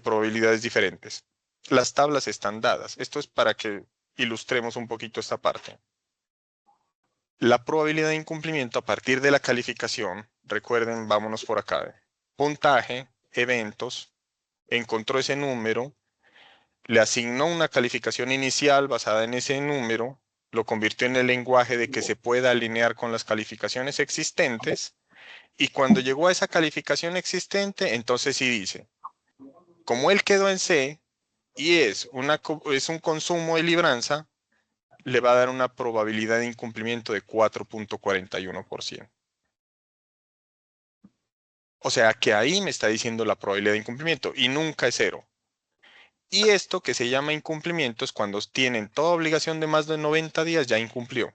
probabilidades diferentes. Las tablas están dadas. Esto es para que ilustremos un poquito esta parte. La probabilidad de incumplimiento a partir de la calificación, recuerden, vámonos por acá. Puntaje, eventos, encontró ese número, le asignó una calificación inicial basada en ese número, lo convirtió en el lenguaje de que se pueda alinear con las calificaciones existentes, y cuando llegó a esa calificación existente, entonces sí dice, como él quedó en C y es un consumo de libranza, le va a dar una probabilidad de incumplimiento de 4.41%. O sea que ahí me está diciendo la probabilidad de incumplimiento y nunca es cero. Y esto que se llama incumplimiento es cuando tienen toda obligación de más de 90 días ya incumplió.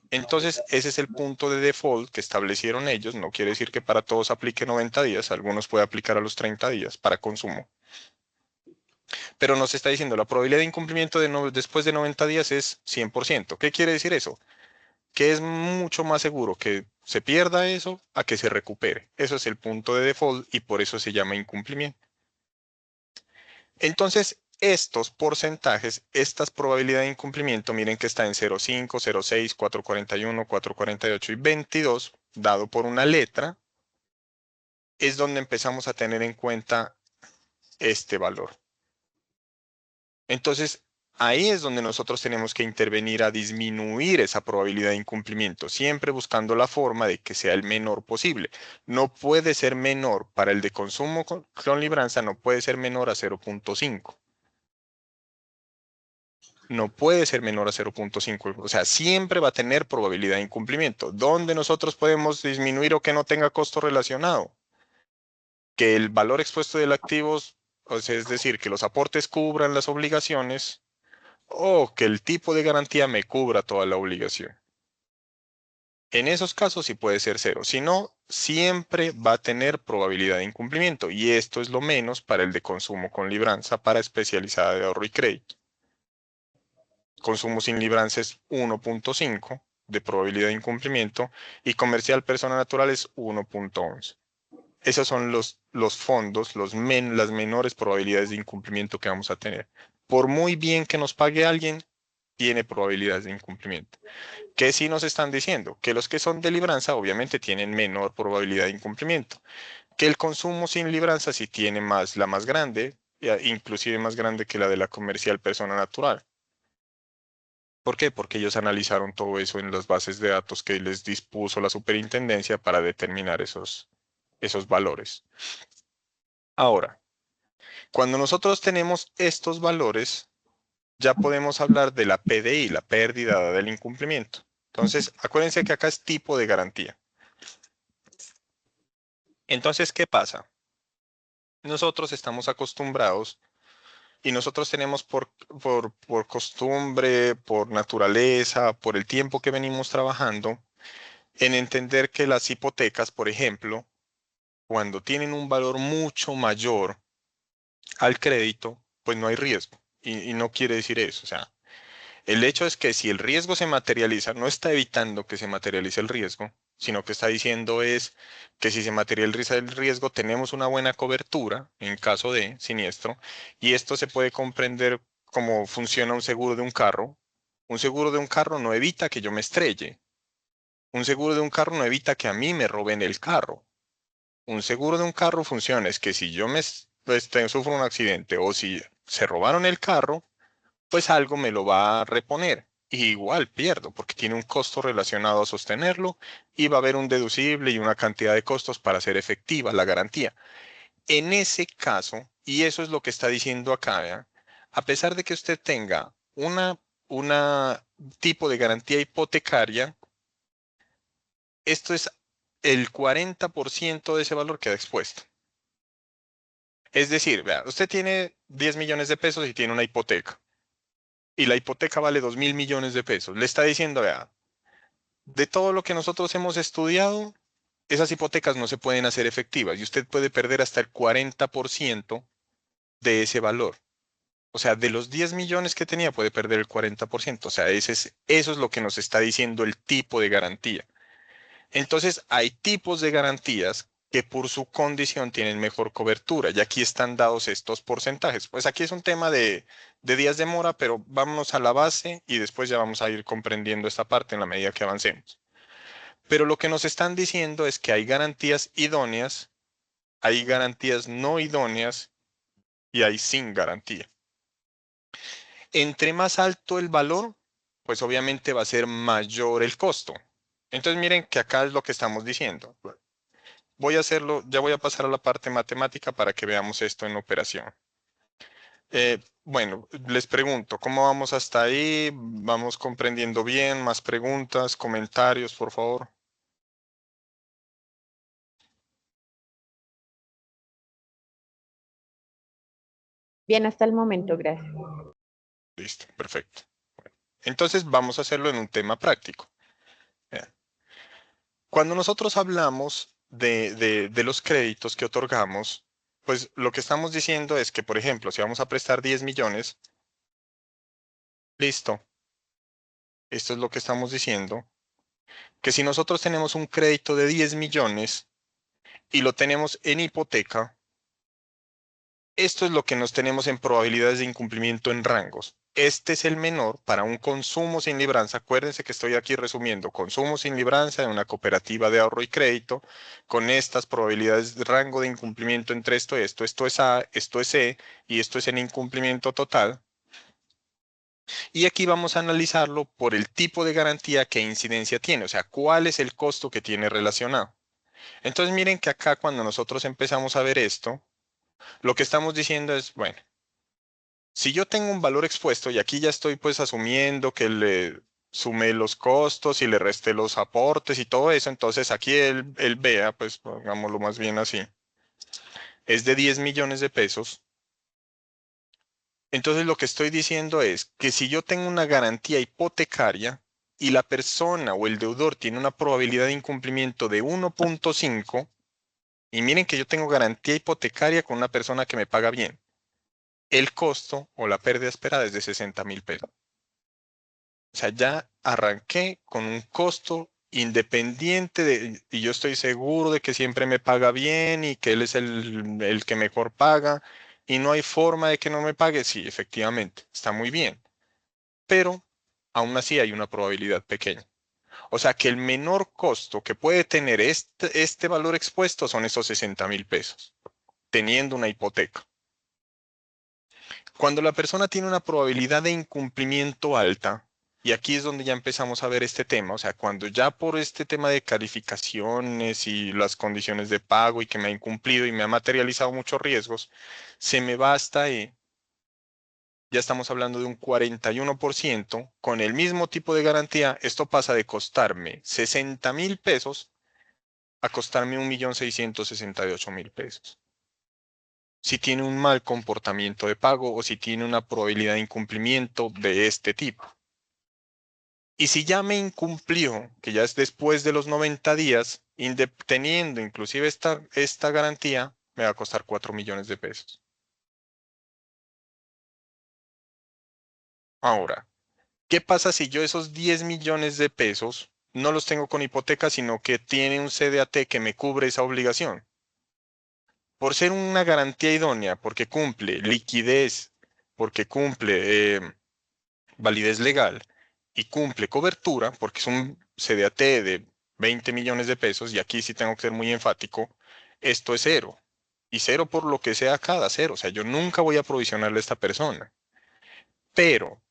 Entonces, ese es el punto de default que establecieron ellos. No quiere decir que para todos aplique 90 días. Algunos puede aplicar a los 30 días para consumo. Pero nos está diciendo la probabilidad de incumplimiento después de 90 días es 100%. ¿Qué quiere decir eso? Que es mucho más seguro que se pierda eso a que se recupere. Eso es el punto de default y por eso se llama incumplimiento. Entonces, estos porcentajes, estas probabilidades de incumplimiento, miren que está en 0.5, 0.6, 4.41, 4.48 y 22, dado por una letra, es donde empezamos a tener en cuenta este valor. Entonces, ahí es donde nosotros tenemos que intervenir a disminuir esa probabilidad de incumplimiento, siempre buscando la forma de que sea el menor posible. No puede ser menor para el de consumo con libranza, no puede ser menor a 0.5. no puede ser menor a 0.5. O sea, siempre va a tener probabilidad de incumplimiento. ¿Dónde nosotros podemos disminuir o que no tenga costo relacionado? Que el valor expuesto del activo, o sea, es decir, que los aportes cubran las obligaciones o que el tipo de garantía me cubra toda la obligación. En esos casos sí puede ser 0. Si no, siempre va a tener probabilidad de incumplimiento. Y esto es lo menos para el de consumo con libranza para especializada de ahorro y crédito. Consumo sin libranza es 1.5 de probabilidad de incumplimiento y comercial persona natural es 1.11. Esos son los fondos, las menores probabilidades de incumplimiento que vamos a tener. Por muy bien que nos pague alguien, tiene probabilidades de incumplimiento. ¿Qué sí nos están diciendo? Que los que son de libranza obviamente tienen menor probabilidad de incumplimiento. Que el consumo sin libranza sí tiene la más grande, inclusive más grande que la de la comercial persona natural. ¿Por qué? Porque ellos analizaron todo eso en las bases de datos que les dispuso la superintendencia para determinar esos valores. Ahora, cuando nosotros tenemos estos valores, ya podemos hablar de la PDI, la pérdida del incumplimiento. Entonces, acuérdense que acá es tipo de garantía. Entonces, ¿qué pasa? Nosotros estamos acostumbrados y nosotros tenemos por costumbre, por naturaleza, por el tiempo que venimos trabajando, en entender que las hipotecas, por ejemplo, cuando tienen un valor mucho mayor al crédito, pues no hay riesgo. Y no quiere decir eso. O sea, el hecho es que si el riesgo se materializa, no está evitando que se materialice el riesgo, sino que está diciendo es que si se materializa el riesgo, tenemos una buena cobertura en caso de siniestro, y esto se puede comprender como funciona un seguro de un carro. Un seguro de un carro no evita que yo me estrelle. Un seguro de un carro no evita que a mí me roben el carro. Un seguro de un carro funciona es que si yo sufro un accidente o si se robaron el carro, pues algo me lo va a reponer. Y igual pierdo porque tiene un costo relacionado a sostenerlo y va a haber un deducible y una cantidad de costos para hacer efectiva la garantía. En ese caso, y eso es lo que está diciendo acá, ¿vea? A pesar de que usted tenga una tipo de garantía hipotecaria, esto es el 40% de ese valor queda expuesto. Es decir, vea, usted tiene 10 millones de pesos y tiene una hipoteca. Y la hipoteca vale 2.000 millones de pesos. Le está diciendo, vea, de todo lo que nosotros hemos estudiado, esas hipotecas no se pueden hacer efectivas y usted puede perder hasta el 40% de ese valor. O sea, de los 10 millones que tenía puede perder el 40%. O sea, eso es lo que nos está diciendo el tipo de garantía. Entonces, hay tipos de garantías que por su condición tienen mejor cobertura. Y aquí están dados estos porcentajes. Pues aquí es un tema de días de mora, pero vámonos a la base y después ya vamos a ir comprendiendo esta parte en la medida que avancemos. Pero lo que nos están diciendo es que hay garantías idóneas, hay garantías no idóneas y hay sin garantía. Entre más alto el valor, pues obviamente va a ser mayor el costo. Entonces miren que acá es lo que estamos diciendo. Voy a hacerlo, ya voy a pasar a la parte matemática para que veamos esto en operación. Bueno, les pregunto, ¿cómo vamos hasta ahí? ¿Vamos comprendiendo bien? ¿Más preguntas, comentarios, por favor? Bien, hasta el momento, gracias. Listo, perfecto. Entonces vamos a hacerlo en un tema práctico. Vean. Cuando nosotros hablamos de los créditos que otorgamos, pues lo que estamos diciendo es que, por ejemplo, si vamos a prestar 10 millones, listo. Esto es lo que estamos diciendo. Que si nosotros tenemos un crédito de 10 millones y lo tenemos en hipoteca, esto es lo que nos tenemos en probabilidades de incumplimiento en rangos. Este es el menor para un consumo sin libranza. Acuérdense que estoy aquí resumiendo consumo sin libranza en una cooperativa de ahorro y crédito con estas probabilidades de rango de incumplimiento entre esto y esto. Esto es A, esto es C y esto es en incumplimiento total. Y aquí vamos a analizarlo por el tipo de garantía que incidencia tiene, o sea, cuál es el costo que tiene relacionado. Entonces miren que acá cuando nosotros empezamos a ver esto, lo que estamos diciendo es, bueno, Si yo tengo un valor expuesto, y aquí ya estoy pues asumiendo que le sumé los costos y le resté los aportes y todo eso, entonces aquí él vea, pues hagámoslo más bien así, es de 10 millones de pesos. Entonces lo que estoy diciendo es que si yo tengo una garantía hipotecaria y la persona o el deudor tiene una probabilidad de incumplimiento de 1.5, y miren que yo tengo garantía hipotecaria con una persona que me paga bien, el costo o la pérdida esperada es de 60.000 pesos. O sea, ya arranqué con un costo independiente y yo estoy seguro de que siempre me paga bien y que él es el que mejor paga y no hay forma de que no me pague. Sí, efectivamente, está muy bien, pero aún así hay una probabilidad pequeña. O sea que el menor costo que puede tener este valor expuesto son esos 60.000 pesos, teniendo una hipoteca. Cuando la persona tiene una probabilidad de incumplimiento alta, y aquí es donde ya empezamos a ver este tema, o sea, cuando ya por este tema de calificaciones y las condiciones de pago y que me ha incumplido y me ha materializado muchos riesgos, se me va hasta ahí. Ya estamos hablando de un 41%, con el mismo tipo de garantía, esto pasa de costarme 60.000 pesos a costarme 1.668.000 pesos. Si tiene un mal comportamiento de pago o si tiene una probabilidad de incumplimiento de este tipo. Y si ya me incumplió, que ya es después de los 90 días, teniendo inclusive esta garantía, me va a costar 4 millones de pesos. Ahora, ¿qué pasa si yo esos 10 millones de pesos no los tengo con hipoteca, sino que tiene un CDAT que me cubre esa obligación? Por ser una garantía idónea, porque cumple liquidez, porque cumple validez legal y cumple cobertura, porque es un CDAT de 20 millones de pesos, y aquí sí tengo que ser muy enfático, esto es cero. Y cero por lo que sea cada cero. O sea, yo nunca voy a provisionarle a esta persona. Pero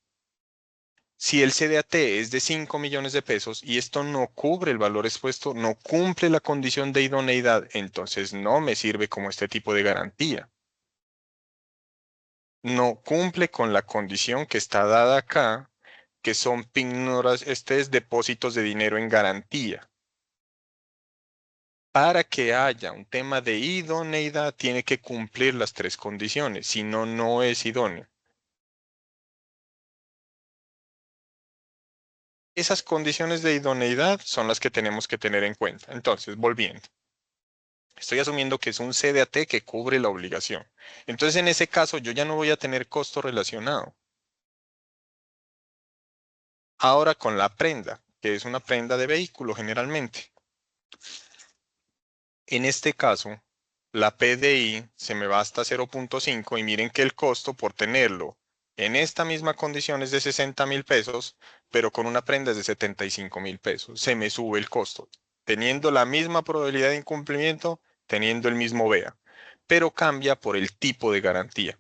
si el CDAT es de 5 millones de pesos y esto no cubre el valor expuesto, no cumple la condición de idoneidad, entonces no me sirve como este tipo de garantía. No cumple con la condición que está dada acá, que son pignoras, depósitos de dinero en garantía. Para que haya un tema de idoneidad, tiene que cumplir las tres condiciones, si no, no es idóneo. Esas condiciones de idoneidad son las que tenemos que tener en cuenta. Entonces, volviendo. Estoy asumiendo que es un CDAT que cubre la obligación. Entonces, en ese caso, yo ya no voy a tener costo relacionado. Ahora con la prenda, que es una prenda de vehículo generalmente. En este caso, la PDI se me va hasta 0.5 y miren que el costo por tenerlo en esta misma condición es de 60.000 pesos, pero con una prenda es de 75.000 pesos. Se me sube el costo, teniendo la misma probabilidad de incumplimiento, teniendo el mismo VEA, pero cambia por el tipo de garantía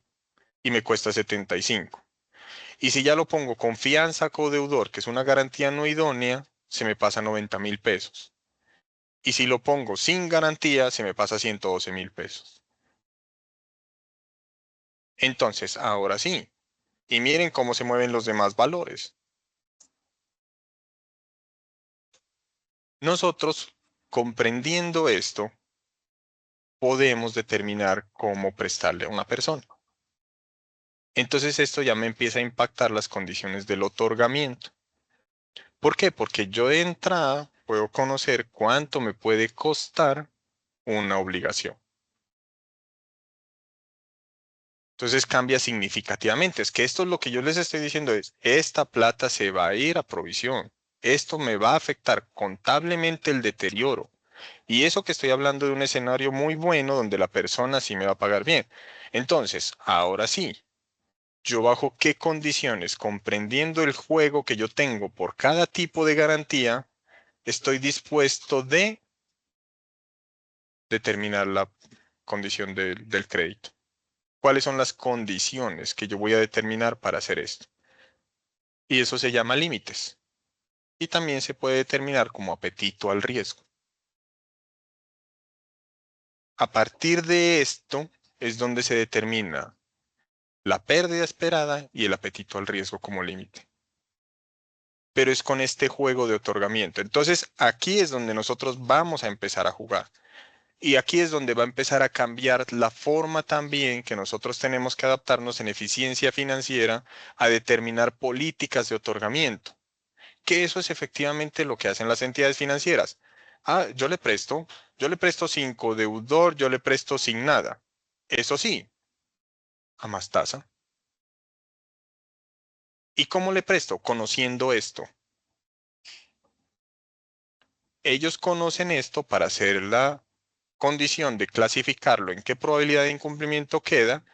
y me cuesta 75. Y si ya lo pongo con fianza codeudor, que es una garantía no idónea, se me pasa 90.000 pesos. Y si lo pongo sin garantía, se me pasa 112.000 pesos. Entonces, ahora sí. Y miren cómo se mueven los demás valores. Nosotros, comprendiendo esto, podemos determinar cómo prestarle a una persona. Entonces, esto ya me empieza a impactar las condiciones del otorgamiento. ¿Por qué? Porque yo de entrada puedo conocer cuánto me puede costar una obligación. Entonces cambia significativamente. Es que esto es lo que yo les estoy diciendo es, esta plata se va a ir a provisión. Esto me va a afectar contablemente el deterioro. Y eso que estoy hablando de un escenario muy bueno donde la persona sí me va a pagar bien. Entonces, ahora sí, yo bajo qué condiciones, comprendiendo el juego que yo tengo por cada tipo de garantía, estoy dispuesto de determinar la condición del crédito. ¿Cuáles son las condiciones que yo voy a determinar para hacer esto? Y eso se llama límites. Y también se puede determinar como apetito al riesgo. A partir de esto es donde se determina la pérdida esperada y el apetito al riesgo como límite. Pero es con este juego de otorgamiento. Entonces, aquí es donde nosotros vamos a empezar a jugar. Y aquí es donde va a empezar a cambiar la forma también que nosotros tenemos que adaptarnos en eficiencia financiera a determinar políticas de otorgamiento. Que eso es efectivamente lo que hacen las entidades financieras. Ah, yo le presto 5, deudor, yo le presto sin nada. Eso sí, a más tasa. ¿Y cómo le presto? Conociendo esto. Ellos conocen esto para hacer la condición de clasificarlo en qué probabilidad de incumplimiento queda,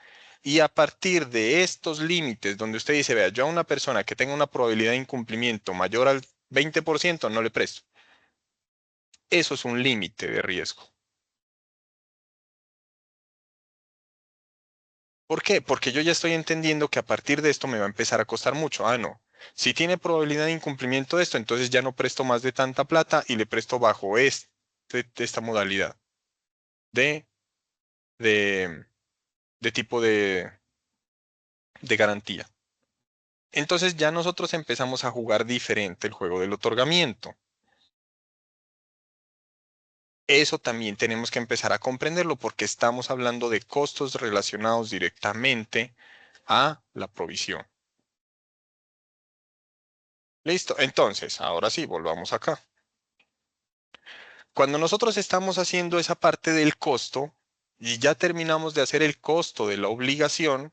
y a partir de estos límites donde usted dice, vea, yo a una persona que tenga una probabilidad de incumplimiento mayor al 20% no le presto. Eso es un límite de riesgo. ¿Por qué? Porque yo ya estoy entendiendo que a partir de esto me va a empezar a costar mucho. Ah, no. Si tiene probabilidad de incumplimiento de esto, entonces ya no presto más de tanta plata y le presto bajo esta modalidad de, de, de tipo de garantía. Entonces ya nosotros empezamos a jugar diferente el juego del otorgamiento. Eso también tenemos que empezar a comprenderlo porque estamos hablando de costos relacionados directamente a la provisión. Listo, entonces, ahora sí, volvamos acá. Cuando nosotros estamos haciendo esa parte del costo y ya terminamos de hacer el costo de la obligación,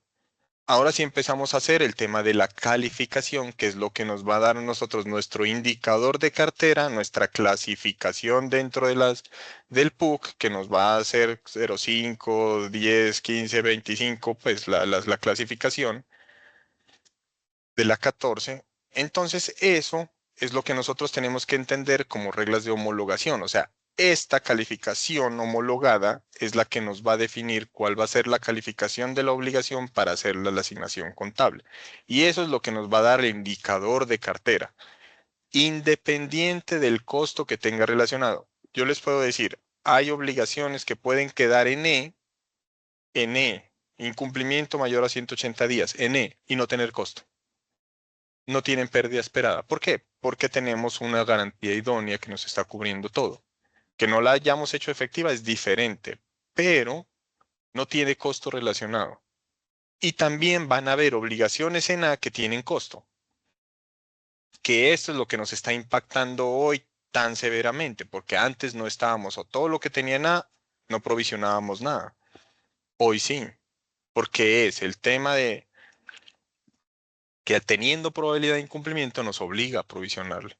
ahora sí empezamos a hacer el tema de la calificación, que es lo que nos va a dar a nosotros nuestro indicador de cartera, nuestra clasificación dentro del PUC, que nos va a hacer 0,5, 10, 15, 25, pues la clasificación de la 14. Entonces eso es lo que nosotros tenemos que entender como reglas de homologación. O sea, esta calificación homologada es la que nos va a definir cuál va a ser la calificación de la obligación para hacer la asignación contable. Y eso es lo que nos va a dar el indicador de cartera, independiente del costo que tenga relacionado. Yo les puedo decir, hay obligaciones que pueden quedar en E, incumplimiento mayor a 180 días, en E, y no tener costo. No tienen pérdida esperada. ¿Por qué? Porque tenemos una garantía idónea que nos está cubriendo todo. Que no la hayamos hecho efectiva es diferente, pero no tiene costo relacionado. Y también van a haber obligaciones en A que tienen costo. Que esto es lo que nos está impactando hoy tan severamente, porque antes no estábamos, o todo lo que tenía en A, no provisionábamos nada. Hoy sí, porque es el tema de que teniendo probabilidad de incumplimiento nos obliga a provisionarle.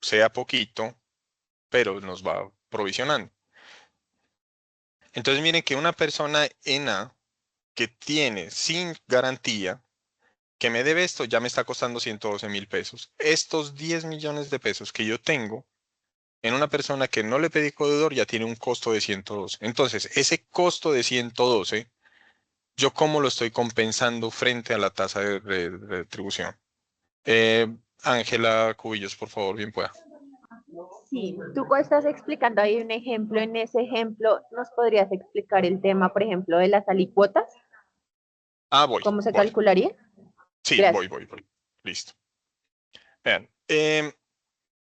Sea poquito, pero nos va provisionando. Entonces miren que una persona en A que tiene sin garantía, que me debe esto, ya me está costando 112.000 pesos. Estos 10 millones de pesos que yo tengo en una persona que no le pedí deudor ya tiene un costo de 112. Entonces, ese costo de 112, ¿yo cómo lo estoy compensando frente a la tasa de retribución? Ángela Cubillos, por favor, bien pueda. Sí, tú estás explicando ahí un ejemplo. En ese ejemplo, ¿nos podrías explicar el tema, por ejemplo, de las alicuotas? Ah, voy. ¿Cómo se calcularía? Sí, Gracias. voy. Listo. Vean,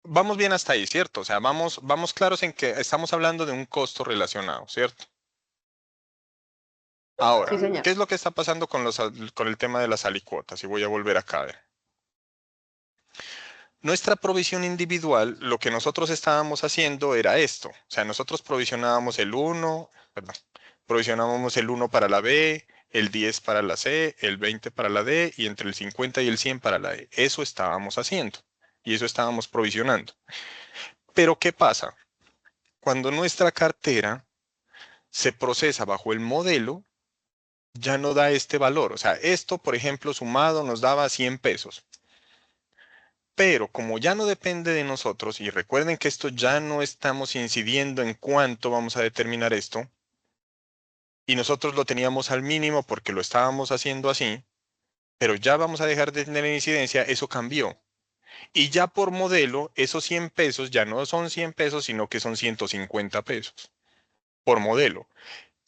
vamos bien hasta ahí, ¿cierto? O sea, vamos claros en que estamos hablando de un costo relacionado, ¿cierto? Ahora, Sí, señor. ¿qué es lo que está pasando con el tema de las alicuotas? Y voy a volver acá a ver. Nuestra provisión individual, lo que nosotros estábamos haciendo era esto. O sea, nosotros provisionábamos el 1 para la B, el 10 para la C, el 20 para la D y entre el 50 y el 100 para la E. Eso estábamos haciendo y eso estábamos provisionando. Pero ¿qué pasa? Cuando nuestra cartera se procesa bajo el modelo, ya no da este valor. O sea, esto, por ejemplo, sumado nos daba 100 pesos. Pero como ya no depende de nosotros, y recuerden que esto ya no estamos incidiendo en cuánto vamos a determinar esto, y nosotros lo teníamos al mínimo porque lo estábamos haciendo así, pero ya vamos a dejar de tener incidencia, eso cambió. Y ya por modelo, esos 100 pesos ya no son 100 pesos, sino que son 150 pesos por modelo.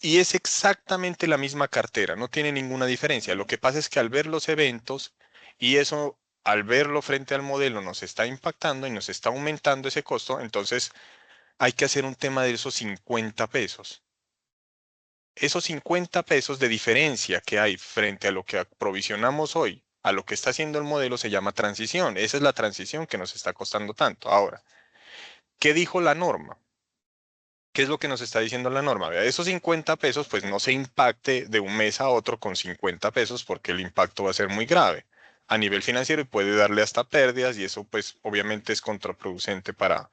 y es exactamente la misma cartera, no tiene ninguna diferencia. Lo que pasa es que al ver los eventos y eso, al verlo frente al modelo, nos está impactando y nos está aumentando ese costo, entonces hay que hacer un tema de esos 50 pesos. Esos 50 pesos de diferencia que hay frente a lo que aprovisionamos hoy, a lo que está haciendo el modelo, se llama transición. Esa es la transición que nos está costando tanto. Ahora, ¿qué dijo la norma? ¿Qué es lo que nos está diciendo la norma? Vea, esos 50 pesos, pues no se impacte de un mes a otro con 50 pesos porque el impacto va a ser muy grave a nivel financiero y puede darle hasta pérdidas y eso pues obviamente es contraproducente para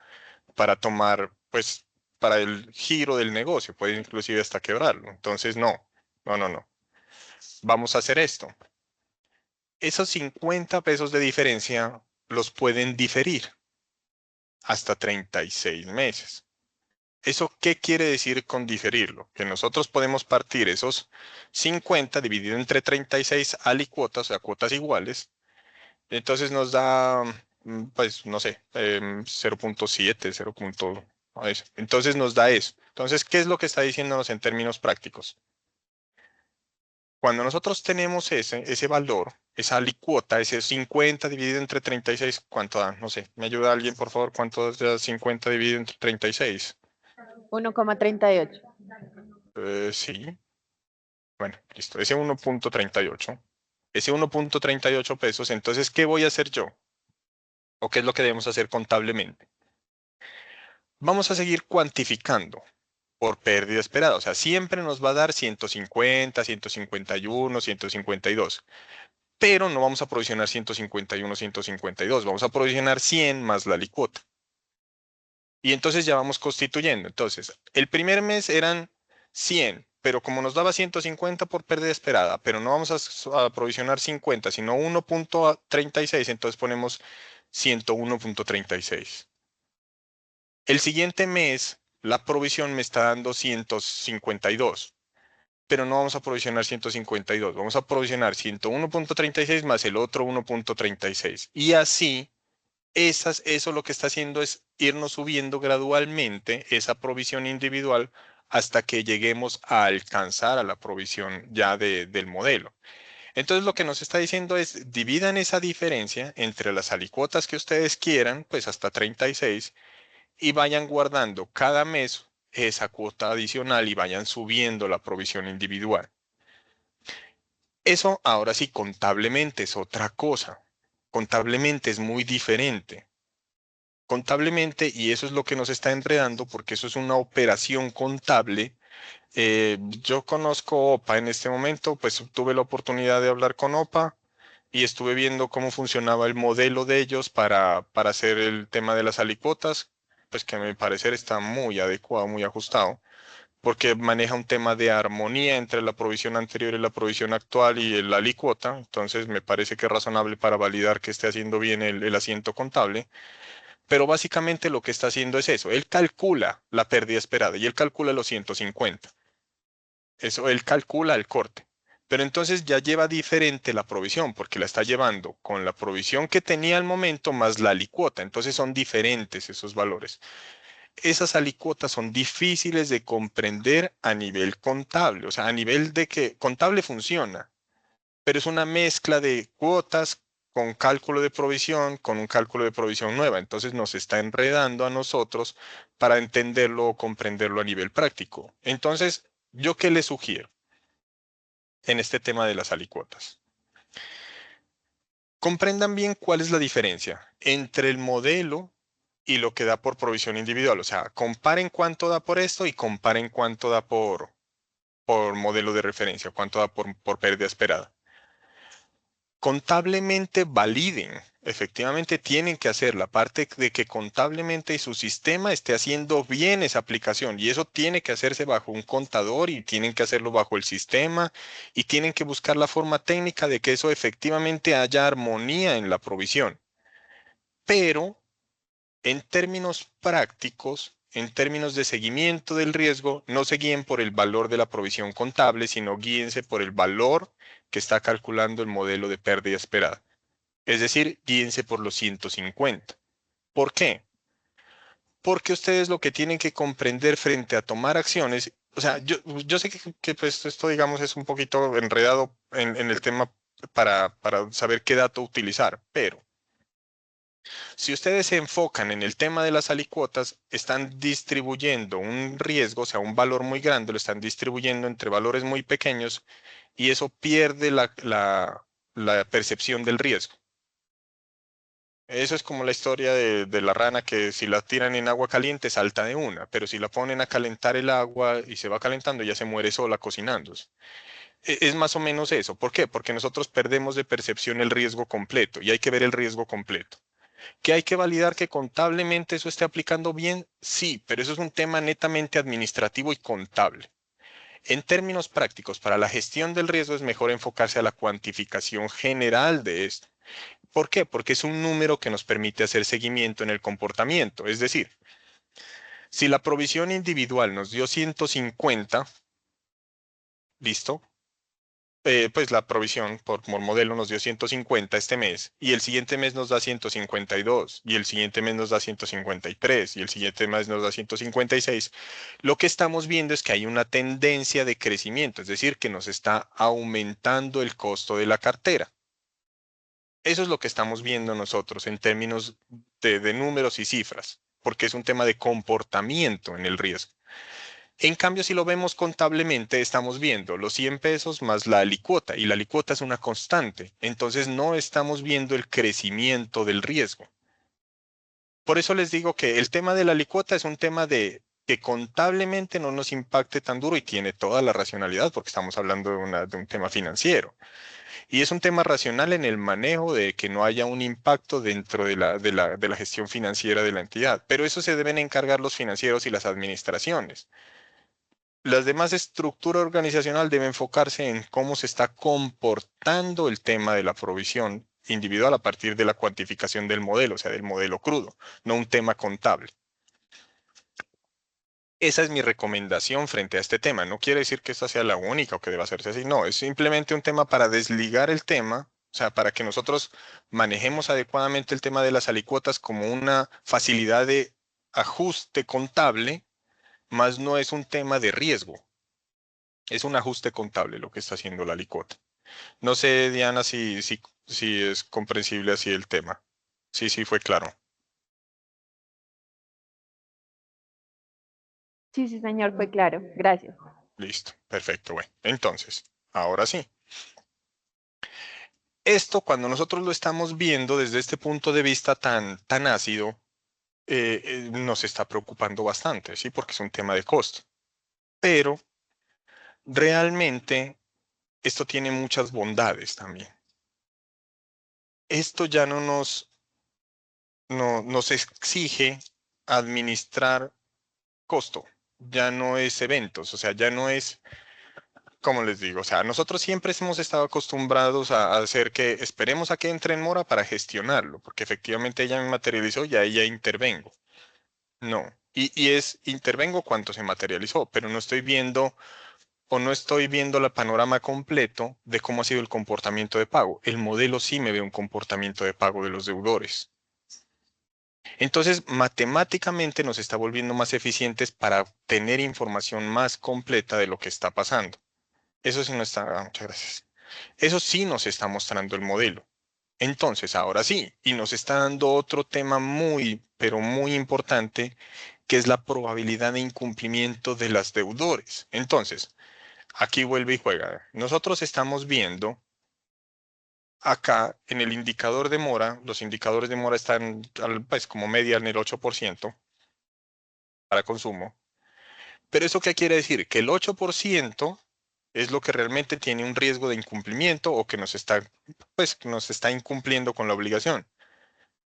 tomar, pues para el giro del negocio, puede inclusive hasta quebrarlo. Entonces, no. Vamos a hacer esto. Esos 50 pesos de diferencia los pueden diferir hasta 36 meses. ¿Eso qué quiere decir con diferirlo? Que nosotros podemos partir esos 50 dividido entre 36 alicuotas, o sea, cuotas iguales. Entonces nos da, pues, no sé, 0.7, 0. A ver, entonces nos da eso. Entonces, ¿qué es lo que está diciéndonos en términos prácticos? Cuando nosotros tenemos ese valor, esa alicuota, ese 50 dividido entre 36, ¿cuánto da? No sé, ¿me ayuda alguien, por favor? ¿Cuánto da 50 dividido entre 36? 1,38. Sí. Bueno, listo. Ese 1.38. Ese 1.38 pesos, entonces, ¿qué voy a hacer yo? ¿O qué es lo que debemos hacer contablemente? Vamos a seguir cuantificando por pérdida esperada. O sea, siempre nos va a dar 150, 151, 152. Pero no vamos a provisionar 151, 152. Vamos a provisionar 100 más la alicuota. Y entonces ya vamos constituyendo. Entonces, el primer mes eran 100, pero como nos daba 150 por pérdida esperada, pero no vamos a provisionar 50, sino 1.36, entonces ponemos 101.36. El siguiente mes, la provisión me está dando 152, pero no vamos a provisionar 152, vamos a provisionar 101.36 más el otro 1.36. Y así, eso lo que está haciendo es irnos subiendo gradualmente esa provisión individual hasta que lleguemos a alcanzar a la provisión ya del modelo. Entonces lo que nos está diciendo es dividan esa diferencia entre las alicuotas que ustedes quieran, pues hasta 36, y vayan guardando cada mes esa cuota adicional y vayan subiendo la provisión individual. Eso ahora sí, contablemente es otra cosa. Contablemente es muy diferente. Contablemente, y eso es lo que nos está enredando, porque eso es una operación contable. Yo conozco OPA en este momento, pues tuve la oportunidad de hablar con OPA y estuve viendo cómo funcionaba el modelo de ellos para hacer el tema de las alicuotas, pues que a mi parecer está muy adecuado, muy ajustado, porque maneja un tema de armonía entre la provisión anterior y la provisión actual y la alicuota, entonces me parece que es razonable para validar que esté haciendo bien el asiento contable. Pero básicamente lo que está haciendo es eso. Él calcula la pérdida esperada y él calcula los 150. Eso él calcula el corte. Pero entonces ya lleva diferente la provisión porque la está llevando con la provisión que tenía al momento más la alicuota. Entonces son diferentes esos valores. Esas alicuotas son difíciles de comprender a nivel contable. O sea, a nivel de que contable funciona, pero es una mezcla de cuotas con cálculo de provisión, con un cálculo de provisión nueva. Entonces nos está enredando a nosotros para entenderlo o comprenderlo a nivel práctico. Entonces, ¿yo qué le sugiero en este tema de las alicuotas? Comprendan bien cuál es la diferencia entre el modelo y lo que da por provisión individual. O sea, comparen cuánto da por esto y comparen cuánto da por modelo de referencia, cuánto da por pérdida esperada. Contablemente validen. Efectivamente tienen que hacer la parte de que contablemente su sistema esté haciendo bien esa aplicación y eso tiene que hacerse bajo un contador y tienen que hacerlo bajo el sistema y tienen que buscar la forma técnica de que eso efectivamente haya armonía en la provisión. Pero en términos prácticos, en términos de seguimiento del riesgo, no se guíen por el valor de la provisión contable, sino guíense por el valor que está calculando el modelo de pérdida esperada. Es decir, guíense por los 150. ¿Por qué? Porque ustedes lo que tienen que comprender frente a tomar acciones, o sea, yo sé que, pues esto, digamos, es un poquito enredado en el tema para saber qué dato utilizar, pero si ustedes se enfocan en el tema de las alicuotas, están distribuyendo un riesgo, o sea, un valor muy grande, lo están distribuyendo entre valores muy pequeños y eso pierde la percepción del riesgo. Eso es como la historia de la rana que si la tiran en agua caliente salta de una, pero si la ponen a calentar el agua y se va calentando ya se muere sola cocinándose. Es más o menos eso. ¿Por qué? Porque nosotros perdemos de percepción el riesgo completo y hay que ver el riesgo completo. ¿Que hay que validar que contablemente eso esté aplicando bien? Sí, pero eso es un tema netamente administrativo y contable. En términos prácticos, para la gestión del riesgo es mejor enfocarse a la cuantificación general de esto. ¿Por qué? Porque es un número que nos permite hacer seguimiento en el comportamiento. Es decir, si la provisión individual nos dio 150, listo, pues la provisión por modelo nos dio 150 este mes y el siguiente mes nos da 152 y el siguiente mes nos da 153 y el siguiente mes nos da 156. Lo que estamos viendo es que hay una tendencia de crecimiento, es decir, que nos está aumentando el costo de la cartera. Eso es lo que estamos viendo nosotros en términos de números y cifras, porque es un tema de comportamiento en el riesgo. En cambio, si lo vemos contablemente, estamos viendo los 100 pesos más la alicuota, y la alicuota es una constante. Entonces, no estamos viendo el crecimiento del riesgo. Por eso les digo que el tema de la alicuota es un tema de que contablemente no nos impacte tan duro y tiene toda la racionalidad, porque estamos hablando de un tema financiero. Y es un tema racional en el manejo de que no haya un impacto dentro de la gestión financiera de la entidad. Pero eso se deben encargar los financieros y las administraciones. Las demás estructura organizacional debe enfocarse en cómo se está comportando el tema de la provisión individual a partir de la cuantificación del modelo, o sea, del modelo crudo, no un tema contable. Esa es mi recomendación frente a este tema. No quiere decir que esta sea la única o que deba hacerse así. No, es simplemente un tema para desligar el tema, o sea, para que nosotros manejemos adecuadamente el tema de las alicuotas como una facilidad de ajuste contable, más no es un tema de riesgo. Es un ajuste contable lo que está haciendo la alicuota. No sé, Diana, si es comprensible así el tema. Sí, fue claro. Sí, sí, señor, fue claro. Gracias. Listo, perfecto. Bueno, entonces, ahora sí. Esto, cuando nosotros lo estamos viendo desde este punto de vista tan ácido, nos está preocupando bastante, ¿sí? Porque es un tema de costo. Pero realmente esto tiene muchas bondades también. Esto ya nos exige administrar costo, ya no es eventos, o sea, ya no es, como les digo, o sea, nosotros siempre hemos estado acostumbrados a hacer que esperemos a que entre en mora para gestionarlo, porque efectivamente ella me materializó y ahí ya intervengo. No, y es intervengo cuando se materializó, pero no estoy viendo o no estoy viendo el panorama completo de cómo ha sido el comportamiento de pago. El modelo sí me ve un comportamiento de pago de los deudores. Entonces, matemáticamente nos está volviendo más eficientes para tener información más completa de lo que está pasando. Eso sí no está, muchas gracias. Eso sí nos está mostrando el modelo. Entonces, ahora sí, y nos está dando otro tema muy, pero muy importante, que es la probabilidad de incumplimiento de las deudores. Entonces, aquí vuelve y juega. Nosotros estamos viendo acá en el indicador de mora, los indicadores de mora están pues como media en el 8% para consumo. Pero ¿eso qué quiere decir? Que el 8% es lo que realmente tiene un riesgo de incumplimiento o que pues, nos está incumpliendo con la obligación.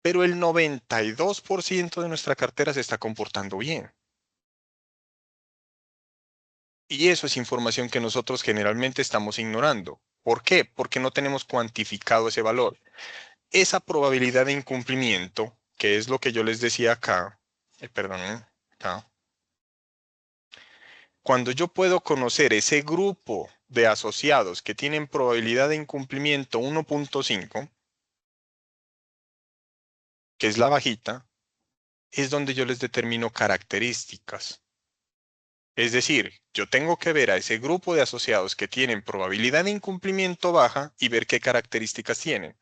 Pero el 92% de nuestra cartera se está comportando bien. Y eso es información que nosotros generalmente estamos ignorando. ¿Por qué? Porque no tenemos cuantificado ese valor. Esa probabilidad de incumplimiento, que es lo que yo les decía acá, perdón, acá, cuando yo puedo conocer ese grupo de asociados que tienen probabilidad de incumplimiento 1.5, que es la bajita, es donde yo les determino características. Es decir, yo tengo que ver a ese grupo de asociados que tienen probabilidad de incumplimiento baja y ver qué características tienen.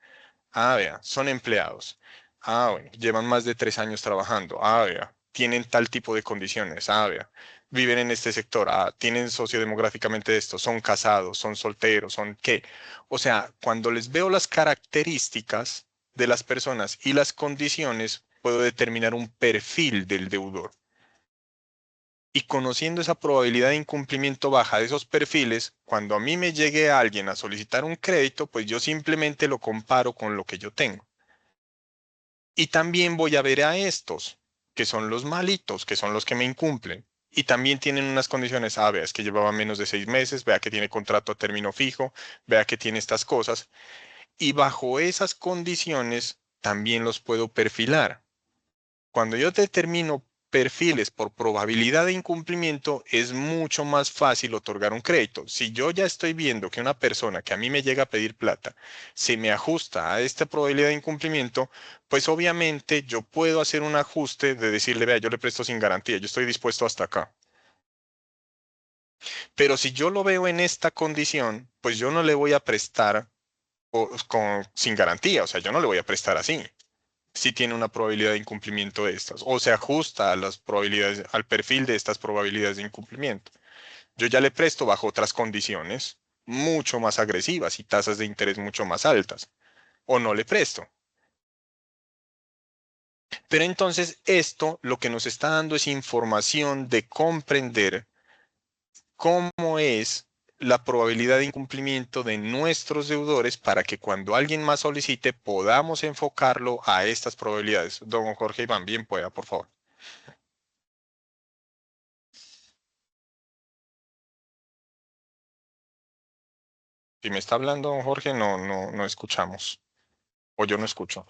Ah, vea, son empleados. Ah, bueno, llevan más de 3 años trabajando. Ah, vea, tienen tal tipo de condiciones. Ah, vea, viven en este sector. Ah, tienen sociodemográficamente esto. Son casados, son solteros, son qué. O sea, cuando les veo las características de las personas y las condiciones, puedo determinar un perfil del deudor. Y conociendo esa probabilidad de incumplimiento baja de esos perfiles, cuando a mí me llegue alguien a solicitar un crédito, pues yo simplemente lo comparo con lo que yo tengo. Y también voy a ver a estos, que son los malitos, que son los que me incumplen. Y también tienen unas condiciones, vea, es que llevaba menos de 6 meses, vea que tiene contrato a término fijo, vea que tiene estas cosas. Y bajo esas condiciones también los puedo perfilar. Cuando yo determino perfiles por probabilidad de incumplimiento, es mucho más fácil otorgar un crédito. Si yo ya estoy viendo que una persona que a mí me llega a pedir plata se me ajusta a esta probabilidad de incumplimiento, pues obviamente yo puedo hacer un ajuste de decirle, vea, yo le presto sin garantía, yo estoy dispuesto hasta acá. Pero si yo lo veo en esta condición, pues yo no le voy a prestar sin garantía, o sea, yo no le voy a prestar así si tiene una probabilidad de incumplimiento de estas, o se ajusta a las probabilidades, al perfil de estas probabilidades de incumplimiento. Yo ya le presto bajo otras condiciones mucho más agresivas y tasas de interés mucho más altas, o no le presto. Pero entonces esto lo que nos está dando es información de comprender cómo es la probabilidad de incumplimiento de nuestros deudores para que cuando alguien más solicite podamos enfocarlo a estas probabilidades. Don Jorge Iván, bien pueda, por favor. Si me está hablando don Jorge, no escuchamos. O yo no escucho.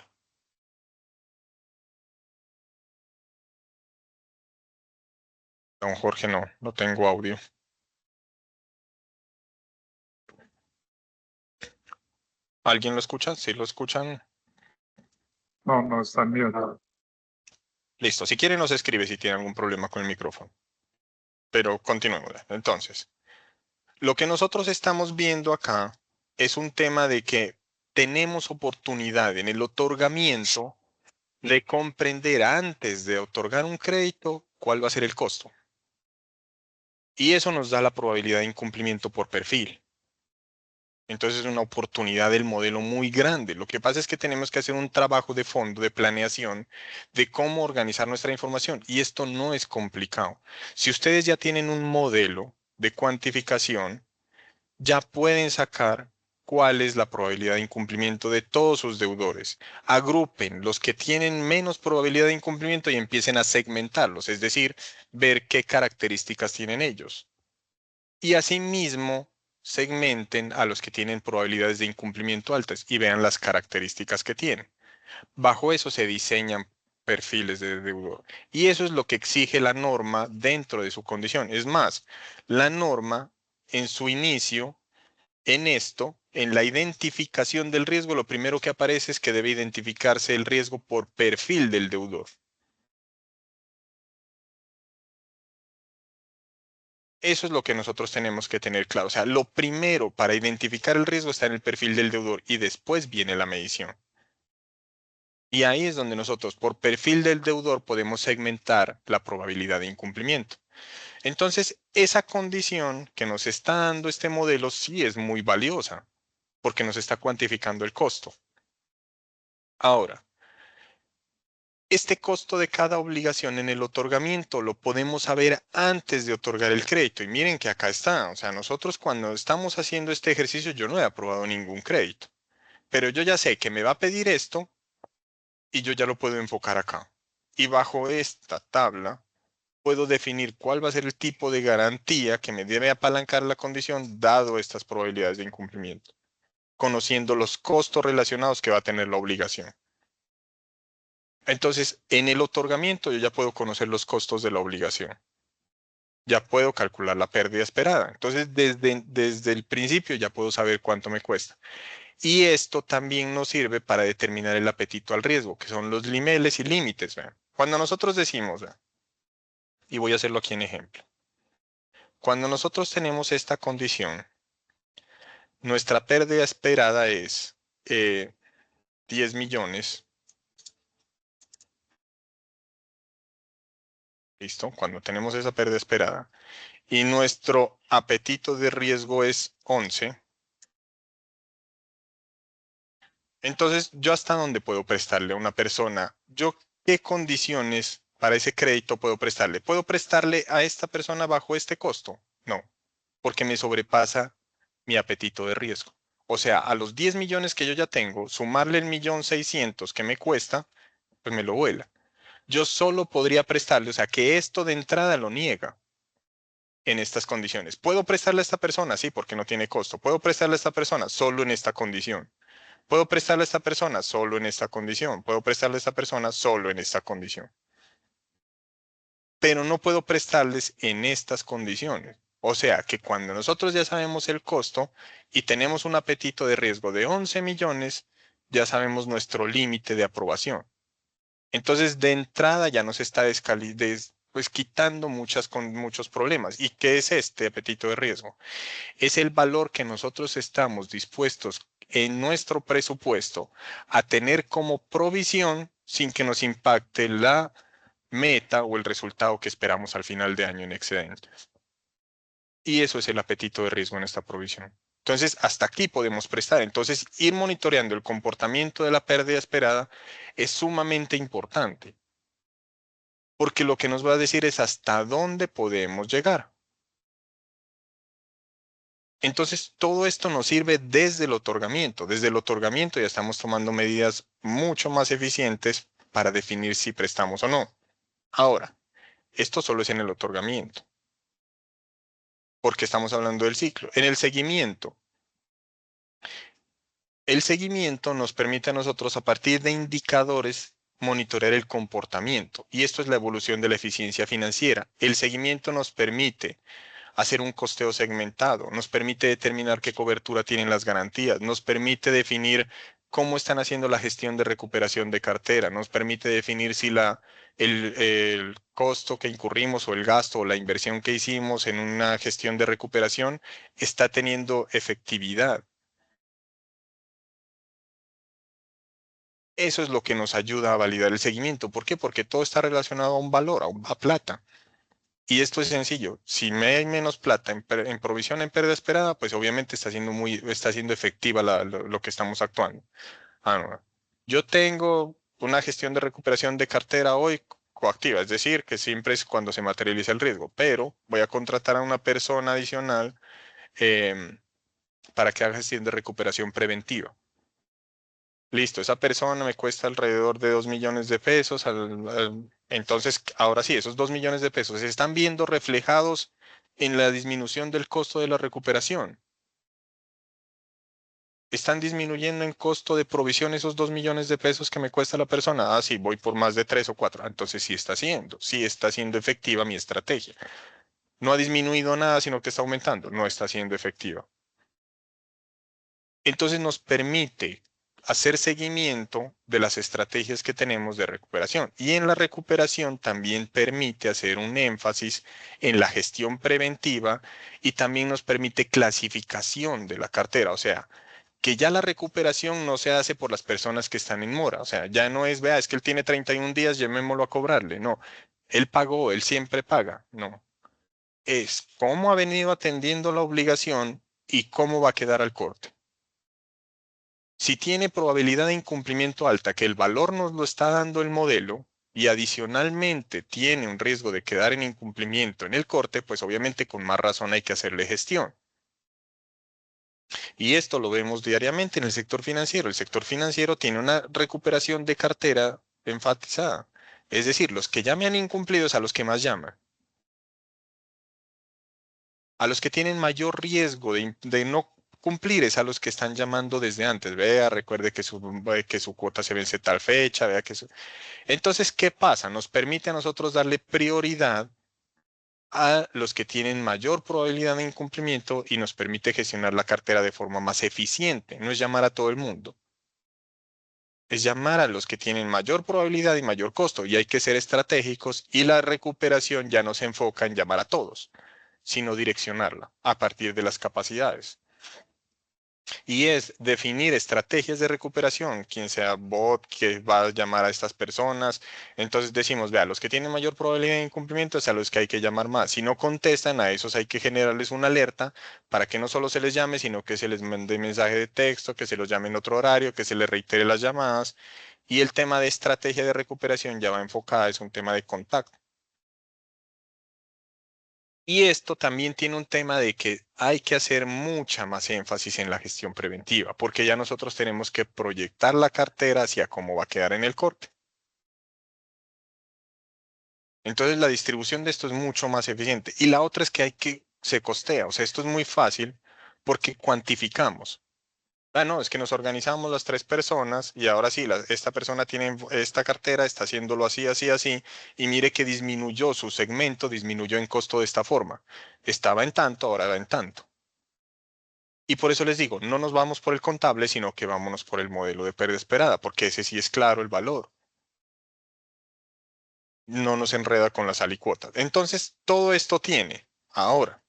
Don Jorge no tengo audio. ¿Alguien lo escucha? ¿Sí lo escuchan? No, está en mute. Listo. Si quiere nos escribe si tiene algún problema con el micrófono. Pero continuemos. Entonces, lo que nosotros estamos viendo acá es un tema de que tenemos oportunidad en el otorgamiento de comprender antes de otorgar un crédito cuál va a ser el costo. Y eso nos da la probabilidad de incumplimiento por perfil. Entonces es una oportunidad del modelo muy grande. Lo que pasa es que tenemos que hacer un trabajo de fondo, de planeación, de cómo organizar nuestra información. Y esto no es complicado. Si ustedes ya tienen un modelo de cuantificación, ya pueden sacar cuál es la probabilidad de incumplimiento de todos sus deudores. Agrupen los que tienen menos probabilidad de incumplimiento y empiecen a segmentarlos, es decir, ver qué características tienen ellos. Y asimismo, segmenten a los que tienen probabilidades de incumplimiento altas y vean las características que tienen. Bajo eso se diseñan perfiles de deudor. Y eso es lo que exige la norma dentro de su condición. Es más, la norma en su inicio, en esto, en la identificación del riesgo, lo primero que aparece es que debe identificarse el riesgo por perfil del deudor. Eso es lo que nosotros tenemos que tener claro. O sea, lo primero para identificar el riesgo está en el perfil del deudor y después viene la medición. Y ahí es donde nosotros, por perfil del deudor, podemos segmentar la probabilidad de incumplimiento. Entonces, esa condición que nos está dando este modelo sí es muy valiosa porque nos está cuantificando el costo. Ahora, este costo de cada obligación en el otorgamiento lo podemos saber antes de otorgar el crédito. Y miren que acá está. O sea, nosotros cuando estamos haciendo este ejercicio, yo no he aprobado ningún crédito. Pero yo ya sé que me va a pedir esto y yo ya lo puedo enfocar acá. Y bajo esta tabla puedo definir cuál va a ser el tipo de garantía que me debe apalancar la condición dado estas probabilidades de incumplimiento, conociendo los costos relacionados que va a tener la obligación. Entonces, en el otorgamiento yo ya puedo conocer los costos de la obligación. Ya puedo calcular la pérdida esperada. Entonces, desde el principio ya puedo saber cuánto me cuesta. Y esto también nos sirve para determinar el apetito al riesgo, que son los limeles y límites. ¿Vean? Cuando nosotros decimos, ¿vean? Y voy a hacerlo aquí en ejemplo. Cuando nosotros tenemos esta condición, nuestra pérdida esperada es 10 millones. ¿Listo? Cuando tenemos esa pérdida esperada. Y nuestro apetito de riesgo es 11. Entonces, ¿yo hasta dónde puedo prestarle a una persona? ¿Yo qué condiciones para ese crédito puedo prestarle? ¿Puedo prestarle a esta persona bajo este costo? No, porque me sobrepasa mi apetito de riesgo. O sea, a los 10 millones que yo ya tengo, sumarle el 1.600.000 que me cuesta, pues me lo vuela. Yo solo podría prestarle, o sea, que esto de entrada lo niega en estas condiciones. ¿Puedo prestarle a esta persona? Sí, porque no tiene costo. ¿Puedo prestarle a esta persona? Solo en esta condición. ¿Puedo prestarle a esta persona? Solo en esta condición. ¿Puedo prestarle a esta persona? Solo en esta condición. Pero no puedo prestarles en estas condiciones. O sea que cuando nosotros ya sabemos el costo y tenemos un apetito de riesgo de 11 millones, ya sabemos nuestro límite de aprobación. Entonces, de entrada ya nos está pues, quitando muchos problemas. ¿Y qué es este apetito de riesgo? Es el valor que nosotros estamos dispuestos en nuestro presupuesto a tener como provisión sin que nos impacte la meta o el resultado que esperamos al final de año en excedentes. Y eso es el apetito de riesgo en esta provisión. Entonces, hasta aquí podemos prestar. Entonces, ir monitoreando el comportamiento de la pérdida esperada es sumamente importante, porque lo que nos va a decir es hasta dónde podemos llegar. Entonces, todo esto nos sirve desde el otorgamiento. Desde el otorgamiento ya estamos tomando medidas mucho más eficientes para definir si prestamos o no. Ahora, esto solo es en el otorgamiento, porque estamos hablando del ciclo. En el seguimiento nos permite a nosotros, a partir de indicadores, monitorear el comportamiento. Y esto es la evolución de la eficiencia financiera. El seguimiento nos permite hacer un costeo segmentado, nos permite determinar qué cobertura tienen las garantías, nos permite definir cómo están haciendo la gestión de recuperación de cartera, nos permite definir si el costo que incurrimos o el gasto o la inversión que hicimos en una gestión de recuperación está teniendo efectividad. Eso es lo que nos ayuda a validar el seguimiento. ¿Por qué? Porque todo está relacionado a un valor, a plata. Y esto es sencillo. Si me hay menos plata en provisión en pérdida esperada, pues obviamente está siendo efectiva lo que estamos actuando. No. Yo tengo una gestión de recuperación de cartera hoy coactiva, es decir, que siempre es cuando se materializa el riesgo, pero voy a contratar a una persona adicional para que haga gestión de recuperación preventiva. Listo, esa persona me cuesta alrededor de 2 millones de pesos. Entonces, ahora sí, esos 2 millones de pesos se están viendo reflejados en la disminución del costo de la recuperación. ¿Están disminuyendo en costo de provisión esos 2 millones de pesos que me cuesta la persona? Ah, sí, voy por más de 3 o 4. Entonces sí está siendo efectiva mi estrategia. No ha disminuido nada, sino que está aumentando. No está siendo efectiva. Entonces nos permite hacer seguimiento de las estrategias que tenemos de recuperación. Y en la recuperación también permite hacer un énfasis en la gestión preventiva y también nos permite clasificación de la cartera. O sea, que ya la recuperación no se hace por las personas que están en mora. O sea, ya no es, vea, es que él tiene 31 días, llamémoslo a cobrarle. No, él pagó, él siempre paga. No, es cómo ha venido atendiendo la obligación y cómo va a quedar al corte. Si tiene probabilidad de incumplimiento alta, que el valor nos lo está dando el modelo, y adicionalmente tiene un riesgo de quedar en incumplimiento en el corte, pues obviamente con más razón hay que hacerle gestión. Y esto lo vemos diariamente en el sector financiero. El sector financiero tiene una recuperación de cartera enfatizada. Es decir, los que ya me han incumplido es a los que más llaman. A los que tienen mayor riesgo de no cumplir es a los que están llamando desde antes. Vea, recuerde que su cuota se vence tal fecha. Vea que Entonces, ¿qué pasa? Nos permite a nosotros darle prioridad a los que tienen mayor probabilidad de incumplimiento y nos permite gestionar la cartera de forma más eficiente. No es llamar a todo el mundo. Es llamar a los que tienen mayor probabilidad y mayor costo. Y hay que ser estratégicos y la recuperación ya no se enfoca en llamar a todos, sino direccionarla a partir de las capacidades. Y es definir estrategias de recuperación, quien sea bot que va a llamar a estas personas. Entonces decimos, vea, los que tienen mayor probabilidad de incumplimiento es a los que hay que llamar más. Si no contestan, a esos hay que generarles una alerta para que no solo se les llame, sino que se les mande mensaje de texto, que se los llame en otro horario, que se les reitere las llamadas. Y el tema de estrategia de recuperación ya va enfocada, es un tema de contacto. Y esto también tiene un tema de que hay que hacer mucha más énfasis en la gestión preventiva, porque ya nosotros tenemos que proyectar la cartera hacia cómo va a quedar en el corte. Entonces la distribución de esto es mucho más eficiente. Y la otra es que se costea, o sea, esto es muy fácil porque cuantificamos. Ah, no, es que nos organizamos las 3 personas y ahora sí, esta persona tiene esta cartera, está haciéndolo así, así, así, y mire que disminuyó su segmento, disminuyó en costo de esta forma. Estaba en tanto, ahora va en tanto. Y por eso les digo, no nos vamos por el contable, sino que vámonos por el modelo de pérdida esperada, porque ese sí es claro el valor. No nos enreda con las alicuotas. Entonces, todo esto tiene. Ahora,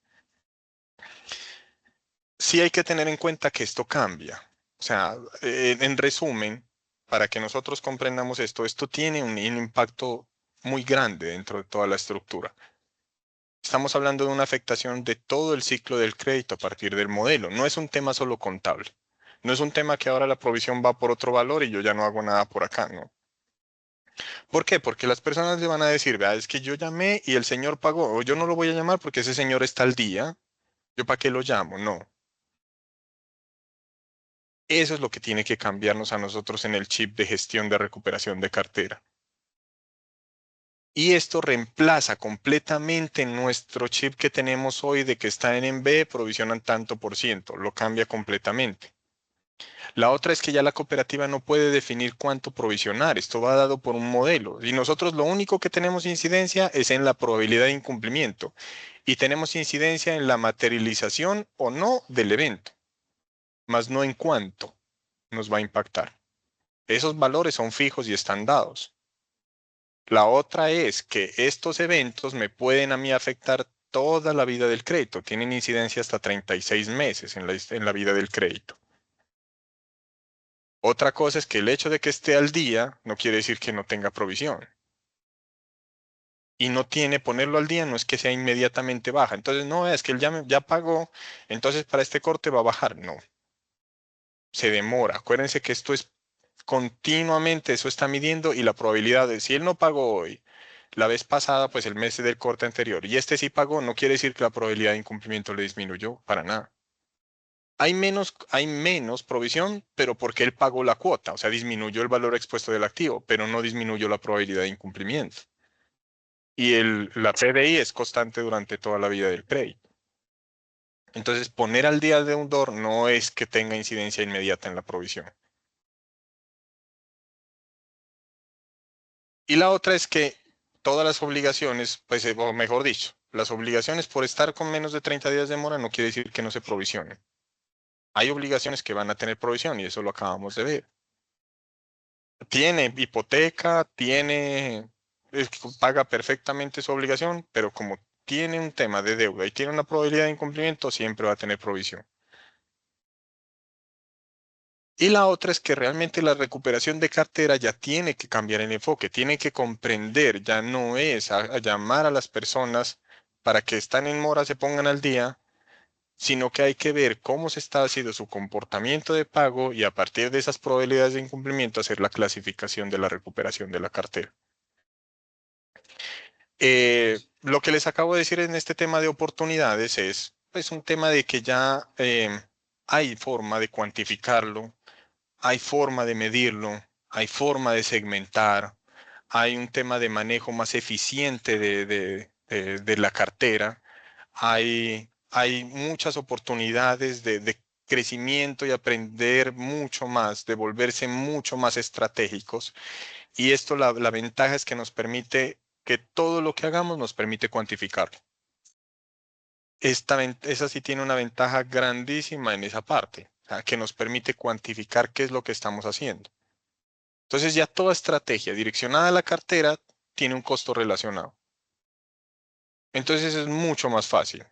sí hay que tener en cuenta que esto cambia. O sea, en resumen, para que nosotros comprendamos esto, esto tiene un impacto muy grande dentro de toda la estructura. Estamos hablando de una afectación de todo el ciclo del crédito a partir del modelo. No es un tema solo contable. No es un tema que ahora la provisión va por otro valor y yo ya no hago nada por acá, ¿no? ¿Por qué? Porque las personas le van a decir, vea, es que yo llamé y el señor pagó, o yo no lo voy a llamar porque ese señor está al día. ¿Yo para qué lo llamo? No. Eso es lo que tiene que cambiarnos a nosotros en el chip de gestión de recuperación de cartera. Y esto reemplaza completamente nuestro chip que tenemos hoy de que está en B, provisionan tanto por ciento. Lo cambia completamente. La otra es que ya la cooperativa no puede definir cuánto provisionar. Esto va dado por un modelo. Y nosotros lo único que tenemos incidencia es en la probabilidad de incumplimiento. Y tenemos incidencia en la materialización o no del evento, más no en cuánto nos va a impactar. Esos valores son fijos y están dados. La otra es que estos eventos me pueden a mí afectar toda la vida del crédito. Tienen incidencia hasta 36 meses en la vida del crédito. Otra cosa es que el hecho de que esté al día no quiere decir que no tenga provisión. Y no tiene, ponerlo al día no es que sea inmediatamente baja. Entonces, no, es que él ya pagó, entonces para este corte va a bajar. No, se demora. Acuérdense que esto es continuamente, eso está midiendo y la probabilidad de si él no pagó hoy, la vez pasada, pues el mes del corte anterior, y este sí pagó, no quiere decir que la probabilidad de incumplimiento le disminuyó, para nada. Hay menos provisión, pero porque él pagó la cuota, o sea, disminuyó el valor expuesto del activo, pero no disminuyó la probabilidad de incumplimiento. Y la PDI es constante durante toda la vida del crédito. Entonces, poner al día el deudor no es que tenga incidencia inmediata en la provisión. Y la otra es que todas las obligaciones, pues, o mejor dicho, las obligaciones por estar con menos de 30 días de mora no quiere decir que no se provisionen. Hay obligaciones que van a tener provisión y eso lo acabamos de ver. Tiene hipoteca, paga perfectamente su obligación, pero como tiene un tema de deuda y tiene una probabilidad de incumplimiento, siempre va a tener provisión. Y la otra es que realmente la recuperación de cartera ya tiene que cambiar el enfoque, tiene que comprender, ya no es a llamar a las personas para que están en mora se pongan al día, sino que hay que ver cómo se está haciendo su comportamiento de pago y a partir de esas probabilidades de incumplimiento hacer la clasificación de la recuperación de la cartera. Lo que les acabo de decir en este tema de oportunidades es pues, un tema de que ya hay forma de cuantificarlo, hay forma de medirlo, hay forma de segmentar, hay un tema de manejo más eficiente de la cartera, hay muchas oportunidades de crecimiento y aprender mucho más, de volverse mucho más estratégicos. Y esto, la ventaja es que nos permite que todo lo que hagamos nos permite cuantificarlo. Esa sí tiene una ventaja grandísima en esa parte, o sea, que nos permite cuantificar qué es lo que estamos haciendo. Entonces ya toda estrategia direccionada a la cartera tiene un costo relacionado. Entonces es mucho más fácil.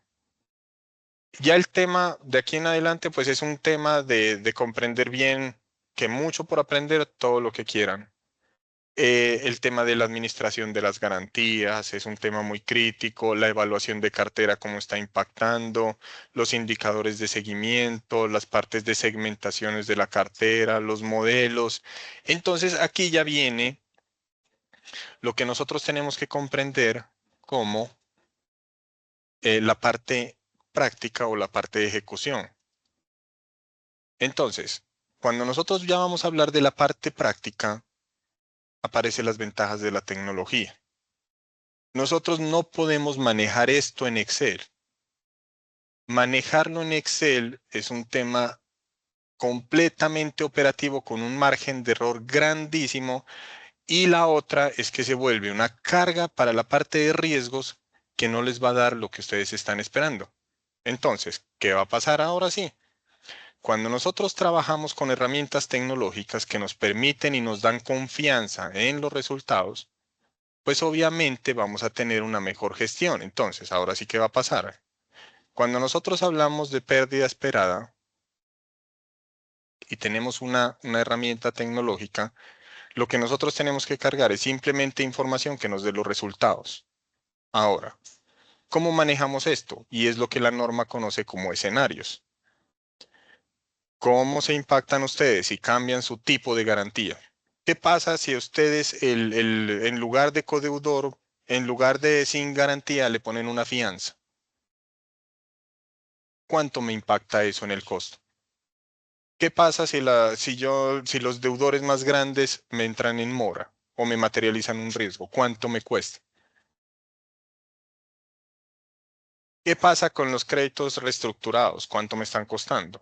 Ya el tema de aquí en adelante, pues es un tema de comprender bien, que mucho por aprender, todo lo que quieran. El tema de la administración de las garantías es un tema muy crítico, la evaluación de cartera, cómo está impactando, los indicadores de seguimiento, las partes de segmentaciones de la cartera, los modelos. Entonces aquí ya viene lo que nosotros tenemos que comprender como la parte práctica o la parte de ejecución. Entonces, cuando nosotros ya vamos a hablar de la parte práctica, aparecen las ventajas de la tecnología. Nosotros no podemos manejar esto en Excel. Manejarlo en Excel es un tema completamente operativo con un margen de error grandísimo y la otra es que se vuelve una carga para la parte de riesgos que no les va a dar lo que ustedes están esperando. Entonces, ¿qué va a pasar ahora sí? Cuando nosotros trabajamos con herramientas tecnológicas que nos permiten y nos dan confianza en los resultados, pues obviamente vamos a tener una mejor gestión. Entonces, ahora sí, ¿qué va a pasar? Cuando nosotros hablamos de pérdida esperada y tenemos una herramienta tecnológica, lo que nosotros tenemos que cargar es simplemente información que nos dé los resultados. Ahora, ¿cómo manejamos esto? Y es lo que la norma conoce como escenarios. ¿Cómo se impactan ustedes si cambian su tipo de garantía? ¿Qué pasa si ustedes en lugar de codeudor, en lugar de sin garantía, le ponen una fianza? ¿Cuánto me impacta eso en el costo? ¿Qué pasa si los deudores más grandes me entran en mora o me materializan un riesgo? ¿Cuánto me cuesta? ¿Qué pasa con los créditos reestructurados? ¿Cuánto me están costando?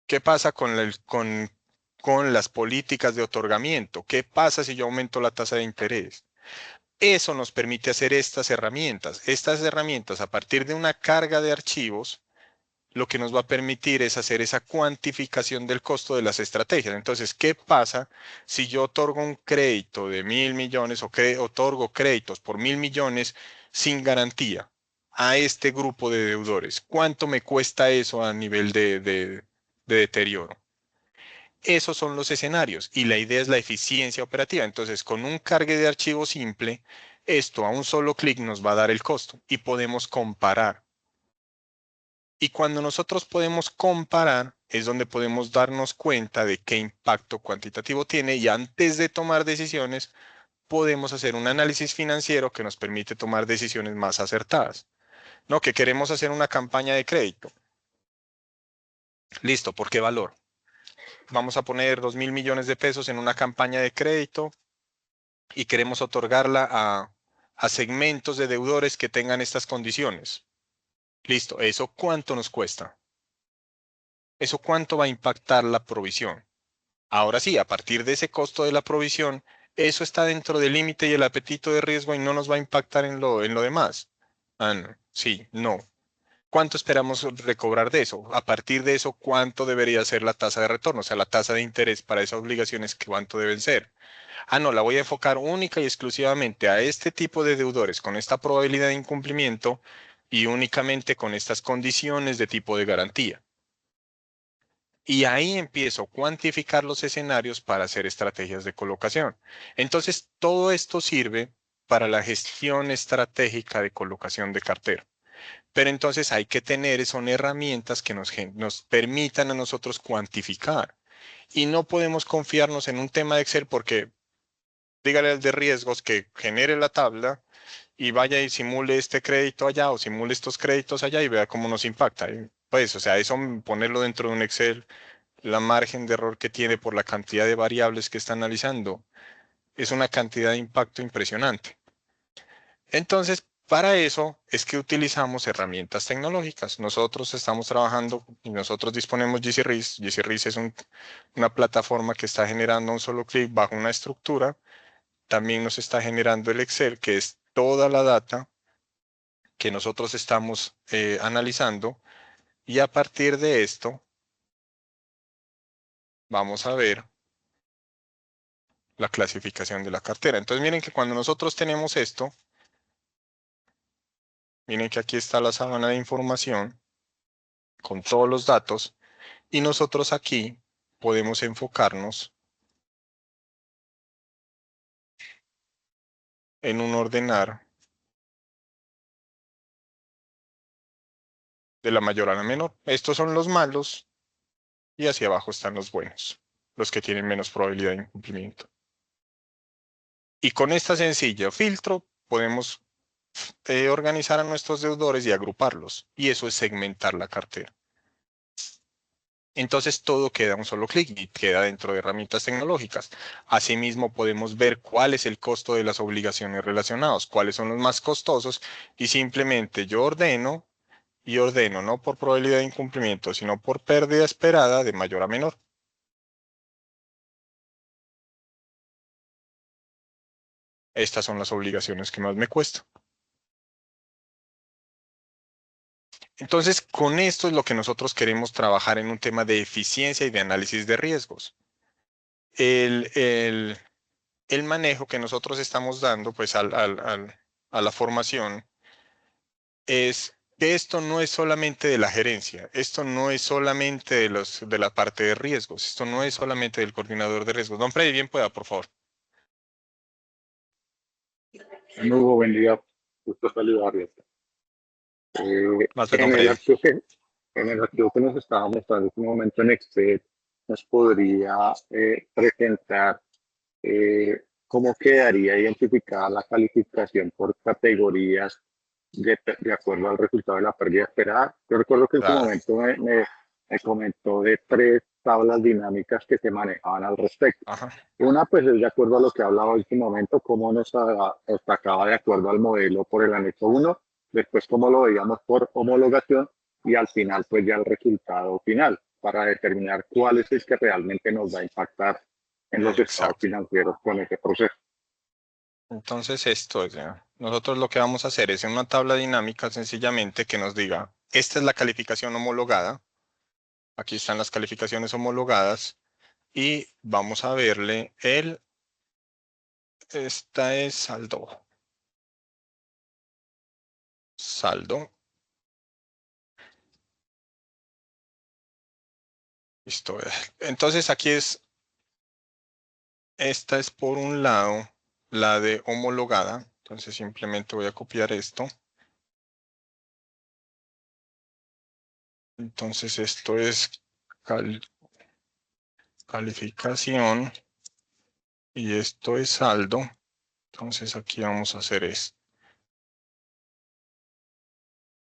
¿Qué pasa con las políticas de otorgamiento? ¿Qué pasa si yo aumento la tasa de interés? Eso nos permite hacer estas herramientas. Estas herramientas, a partir de una carga de archivos, lo que nos va a permitir es hacer esa cuantificación del costo de las estrategias. Entonces, ¿qué pasa si yo otorgo un crédito de 1.000 millones o otorgo créditos por 1.000 millones sin garantía a este grupo de deudores? ¿Cuánto me cuesta eso a nivel de deterioro? Esos son los escenarios y la idea es la eficiencia operativa. Entonces, con un cargue de archivo simple, esto a un solo clic nos va a dar el costo y podemos comparar. Y cuando nosotros podemos comparar, es donde podemos darnos cuenta de qué impacto cuantitativo tiene y antes de tomar decisiones, podemos hacer un análisis financiero que nos permite tomar decisiones más acertadas. No, que queremos hacer una campaña de crédito. Listo, ¿por qué valor? Vamos a poner 2.000 millones de pesos en una campaña de crédito y queremos otorgarla a segmentos de deudores que tengan estas condiciones. Listo, ¿eso cuánto nos cuesta? ¿Eso cuánto va a impactar la provisión? Ahora sí, a partir de ese costo de la provisión, eso está dentro del límite y el apetito de riesgo y no nos va a impactar en lo demás. Ah, no. Sí, no. ¿Cuánto esperamos recobrar de eso? A partir de eso, ¿cuánto debería ser la tasa de retorno? O sea, la tasa de interés para esas obligaciones, ¿cuánto deben ser? Ah, no, la voy a enfocar única y exclusivamente a este tipo de deudores con esta probabilidad de incumplimiento y únicamente con estas condiciones de tipo de garantía. Y ahí empiezo a cuantificar los escenarios para hacer estrategias de colocación. Entonces, todo esto sirve para la gestión estratégica de colocación de cartera. Pero entonces hay que tener, son herramientas que nos permitan a nosotros cuantificar. Y no podemos confiarnos en un tema de Excel porque dígale al de riesgos que genere la tabla y vaya y simule este crédito allá o simule estos créditos allá y vea cómo nos impacta. Y pues, o sea, eso ponerlo dentro de un Excel, la margen de error que tiene por la cantidad de variables que está analizando, es una cantidad de impacto impresionante. Entonces, para eso es que utilizamos herramientas tecnológicas. Nosotros estamos trabajando y nosotros disponemos GCRIS. GCRIS es una plataforma que está generando un solo clic bajo una estructura. También nos está generando el Excel, que es toda la data que nosotros estamos analizando. Y a partir de esto, vamos a ver la clasificación de la cartera. Entonces, miren que cuando nosotros tenemos esto, Miren que aquí está la sábana de información con todos los datos y nosotros aquí podemos enfocarnos en un ordenar de la mayor a la menor. Estos son los malos y hacia abajo están los buenos, los que tienen menos probabilidad de incumplimiento. Y con esta sencilla filtro podemos organizar a nuestros deudores y agruparlos. Y eso es segmentar la cartera. Entonces todo queda a un solo clic y queda dentro de herramientas tecnológicas. Asimismo podemos ver cuál es el costo de las obligaciones relacionadas, cuáles son los más costosos y simplemente yo ordeno y ordeno no por probabilidad de incumplimiento, sino por pérdida esperada de mayor a menor. Estas son las obligaciones que más me cuestan. Entonces, con esto es lo que nosotros queremos trabajar en un tema de eficiencia y de análisis de riesgos. El manejo que nosotros estamos dando pues, a la formación es que esto no es solamente de la gerencia, esto no es solamente de la parte de riesgos, esto no es solamente del coordinador de riesgos. Don Freddy, bien pueda, por favor. Hugo, buen día. Gusto saludarles. Más En don el Freddy. archivo en el archivo que nos estaba mostrando en este momento en Excel, nos podría presentar cómo quedaría identificada la calificación por categorías de acuerdo al resultado de la pérdida esperada. Yo recuerdo que en su Claro. momento me comentó de 3 tablas dinámicas que se manejaban al respecto. Ajá. Una, pues es de acuerdo a lo que hablaba en su momento, cómo nos sacaba de acuerdo al modelo por el anexo 1, después cómo lo veíamos por homologación y al final, pues ya el resultado final para determinar cuál es el que realmente nos va a impactar en los estados Exacto. financieros con ese proceso. Entonces esto es ya. Nosotros lo que vamos a hacer es en una tabla dinámica sencillamente que nos diga, esta es la calificación homologada, aquí están las calificaciones homologadas y vamos a verle esta es saldo. Saldo. Listo. Entonces aquí esta es por un lado la de homologada. Entonces simplemente voy a copiar esto. Entonces esto es calificación y esto es saldo. Entonces aquí vamos a hacer esto.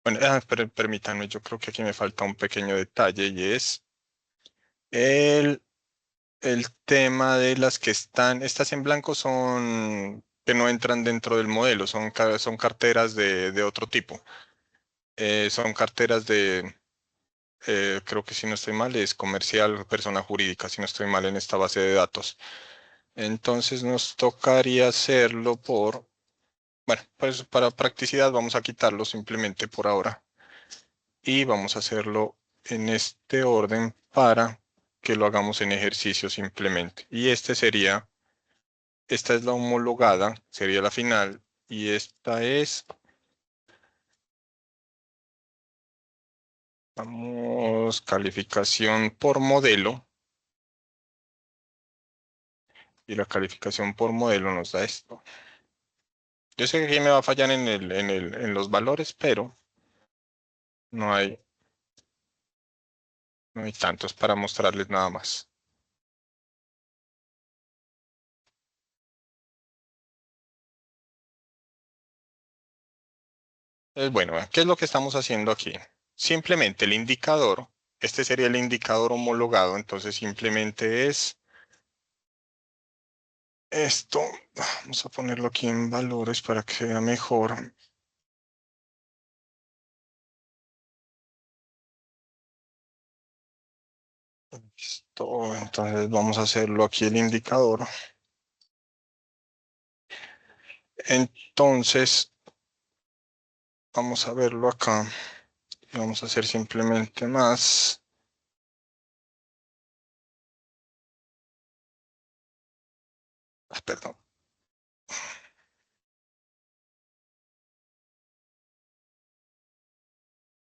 Bueno, permítanme, yo creo que aquí me falta un pequeño detalle y es el tema de las que están, estas en blanco son que no entran dentro del modelo, son carteras de otro tipo. Son carteras creo que si no estoy mal, es comercial, persona jurídica, si no estoy mal en esta base de datos. Entonces nos tocaría hacerlo bueno, pues para practicidad vamos a quitarlo simplemente por ahora. Y vamos a hacerlo en este orden para que lo hagamos en ejercicio simplemente. Y esta es la homologada, sería la final, y esta es, vamos, calificación por modelo, y la calificación por modelo nos da esto. Yo sé que aquí me va a fallar en los valores, pero no hay tantos para mostrarles nada más. Bueno, ¿qué es lo que estamos haciendo aquí? Simplemente el indicador, este sería el indicador homologado, entonces simplemente es esto. Vamos a ponerlo aquí en valores para que vea mejor. Listo, entonces vamos a hacerlo aquí el indicador. Entonces, vamos a verlo acá. Vamos a hacer simplemente más. Perdón.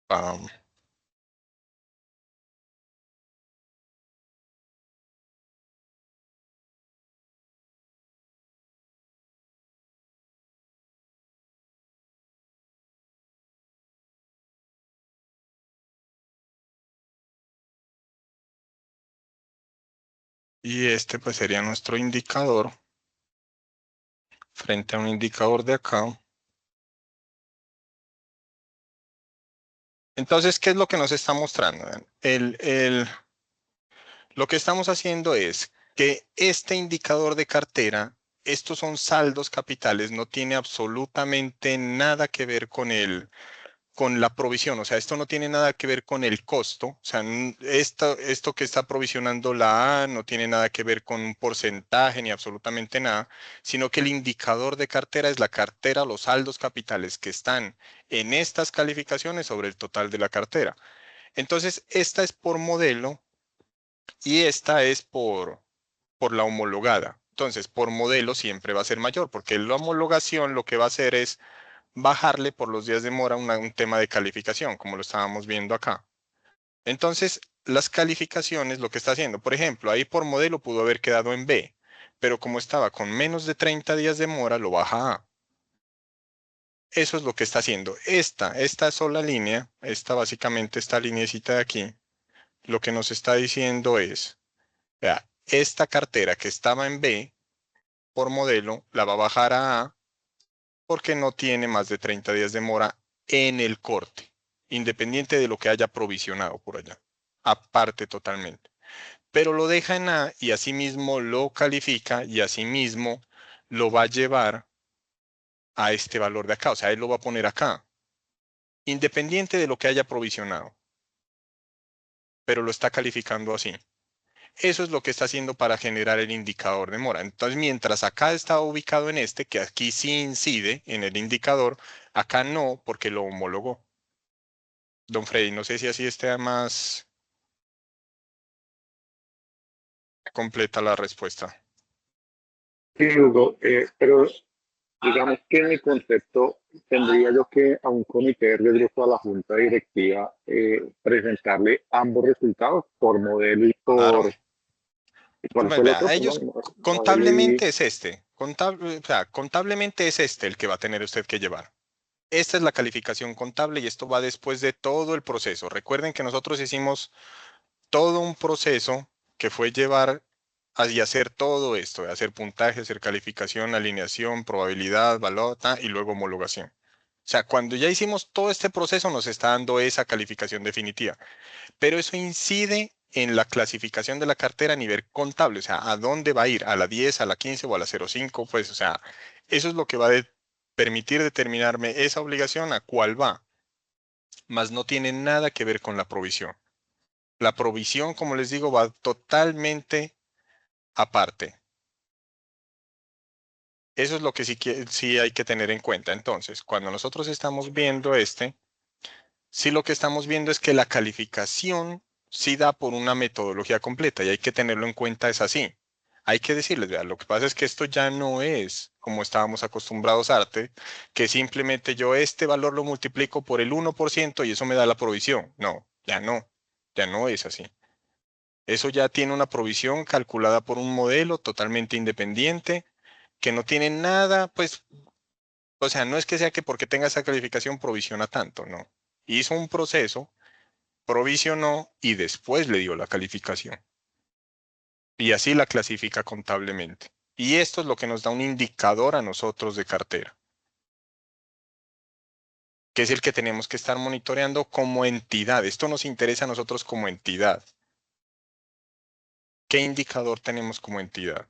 Pam. Y este pues sería nuestro indicador frente a un indicador de acá. Entonces, ¿qué es lo que nos está mostrando? Lo que estamos haciendo es que este indicador de cartera, estos son saldos capitales, no tiene absolutamente nada que ver con la provisión, o sea, esto no tiene nada que ver con el costo, o sea, esto que está provisionando la A no tiene nada que ver con un porcentaje ni absolutamente nada, sino que el indicador de cartera es la cartera, los saldos capitales que están en estas calificaciones sobre el total de la cartera. Entonces, esta es por modelo y esta es por la homologada. Entonces, por modelo siempre va a ser mayor, porque la homologación lo que va a hacer es bajarle por los días de mora un tema de calificación, como lo estábamos viendo acá. Entonces, las calificaciones, lo que está haciendo, por ejemplo, ahí por modelo pudo haber quedado en B, pero como estaba con menos de 30 días de mora, lo baja a A. Eso es lo que está haciendo. Esta sola línea, básicamente esta linecita de aquí, lo que nos está diciendo es, vea, esta cartera que estaba en B, por modelo, la va a bajar a A porque no tiene más de 30 días de mora en el corte, independiente de lo que haya provisionado por allá, aparte totalmente. Pero lo deja en A y asimismo lo califica y asimismo lo va a llevar a este valor de acá, o sea, él lo va a poner acá, independiente de lo que haya provisionado, pero lo está calificando así. Eso es lo que está haciendo para generar el indicador de mora. Entonces, mientras acá está ubicado en este, que aquí sí incide en el indicador, acá no, porque lo homologó. Don Freddy, no sé si así esté más completa la respuesta. Sí, Hugo, pero digamos que en mi concepto tendría yo que a un comité de riesgos o a la junta directiva presentarle ambos resultados por modelo y Claro. ¿cuál Pues fue el vea, otro? a ellos Perdón, modelo y contablemente es este. O sea, contablemente es este el que va a tener usted que llevar. Esta es la calificación contable y esto va después de todo el proceso. Recuerden que nosotros hicimos todo un proceso que fue llevar y hacer todo esto, de hacer puntaje, hacer calificación, alineación, probabilidad, valor, y luego homologación. O sea, cuando ya hicimos todo este proceso nos está dando esa calificación definitiva, pero eso incide en la clasificación de la cartera a nivel contable, o sea, a dónde va a ir, a la 10, a la 15 o a la 0,5, pues, o sea, eso es lo que va a permitir determinarme esa obligación a cuál va, más no tiene nada que ver con la provisión. La provisión, como les digo, va totalmente aparte. Eso es lo que sí hay que tener en cuenta. Entonces, cuando nosotros estamos viendo sí lo que estamos viendo es que la calificación sí da por una metodología completa y hay que tenerlo en cuenta, es así. Hay que decirles, vean, lo que pasa es que esto ya no es como estábamos acostumbrados a arte, que simplemente yo este valor lo multiplico por el 1% y eso me da la provisión. No, ya no es así. Eso ya tiene una provisión calculada por un modelo totalmente independiente, que no tiene nada, pues, o sea, no es que sea que porque tenga esa calificación provisiona tanto, no. Hizo un proceso, provisionó y después le dio la calificación. Y así la clasifica contablemente. Y esto es lo que nos da un indicador a nosotros de cartera, que es el que tenemos que estar monitoreando como entidad. Esto nos interesa a nosotros como entidad. ¿Qué indicador tenemos como entidad?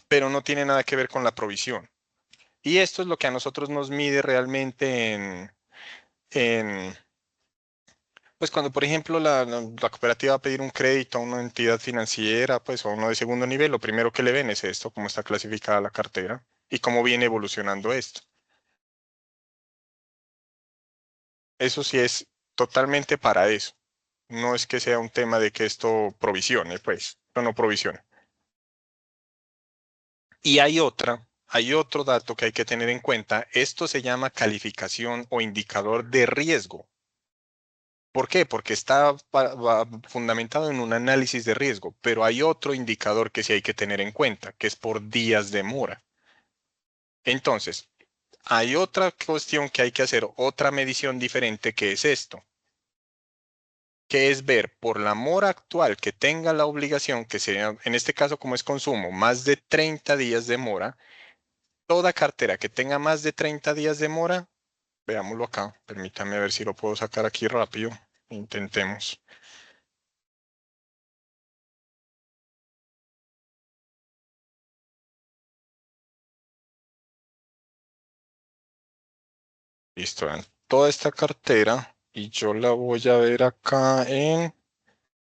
Pero no tiene nada que ver con la provisión. Y esto es lo que a nosotros nos mide realmente en pues cuando, por ejemplo, la cooperativa va a pedir un crédito a una entidad financiera, pues o a uno de segundo nivel, lo primero que le ven es esto, cómo está clasificada la cartera y cómo viene evolucionando esto. Eso sí es totalmente para eso. No es que sea un tema de que esto provisione, pues, esto no provisiona. Y hay otro dato que hay que tener en cuenta. Esto se llama calificación o indicador de riesgo. ¿Por qué? Porque está fundamentado en un análisis de riesgo, pero hay otro indicador que sí hay que tener en cuenta, que es por días de mora. Entonces, hay otra cuestión que hay que hacer, otra medición diferente, que es esto, que es ver por la mora actual que tenga la obligación, que sería, en este caso como es consumo, más de 30 días de mora, toda cartera que tenga más de 30 días de mora, veámoslo acá, permítame ver si lo puedo sacar aquí rápido, intentemos. Listo, vean, toda esta cartera y yo la voy a ver acá en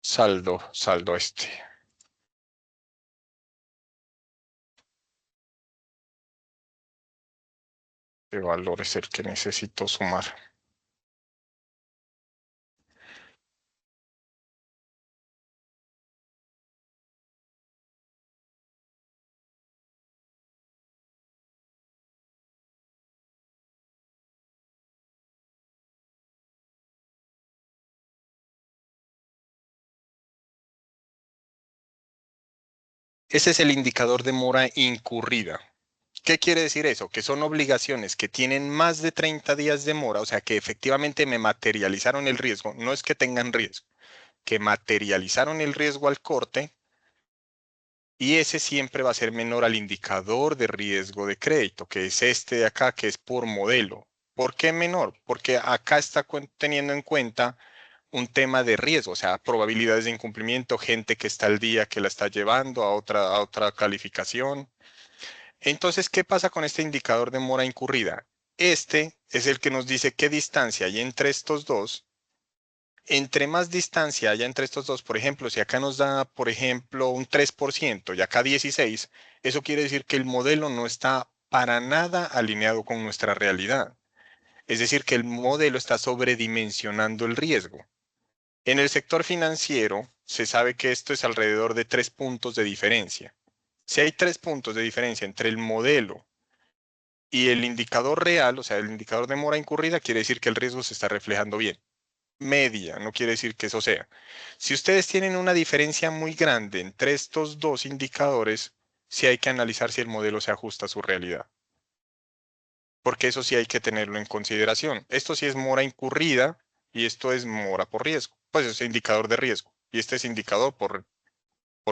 saldo este. ¿Qué valor es el que necesito sumar? Ese es el indicador de mora incurrida. ¿Qué quiere decir eso? Que son obligaciones que tienen más de 30 días de mora, o sea, que efectivamente me materializaron el riesgo. No es que tengan riesgo, que materializaron el riesgo al corte y ese siempre va a ser menor al indicador de riesgo de crédito, que es este de acá, que es por modelo. ¿Por qué menor? Porque acá está teniendo en cuenta un tema de riesgo, o sea, probabilidades de incumplimiento, gente que está al día que la está llevando a otra calificación. Entonces, ¿qué pasa con este indicador de mora incurrida? Este es el que nos dice qué distancia hay entre estos dos. Entre más distancia haya entre estos dos, por ejemplo, si acá nos da, por ejemplo, un 3% y acá 16, eso quiere decir que el modelo no está para nada alineado con nuestra realidad. Es decir, que el modelo está sobredimensionando el riesgo. En el sector financiero se sabe que esto es alrededor de 3 puntos de diferencia. Si hay 3 puntos de diferencia entre el modelo y el indicador real, o sea, el indicador de mora incurrida, quiere decir que el riesgo se está reflejando bien. Media, no quiere decir que eso sea. Si ustedes tienen una diferencia muy grande entre estos dos indicadores, sí hay que analizar si el modelo se ajusta a su realidad. Porque eso sí hay que tenerlo en consideración. Esto sí es mora incurrida y esto es mora por riesgo. Pues es indicador de riesgo y este es indicador por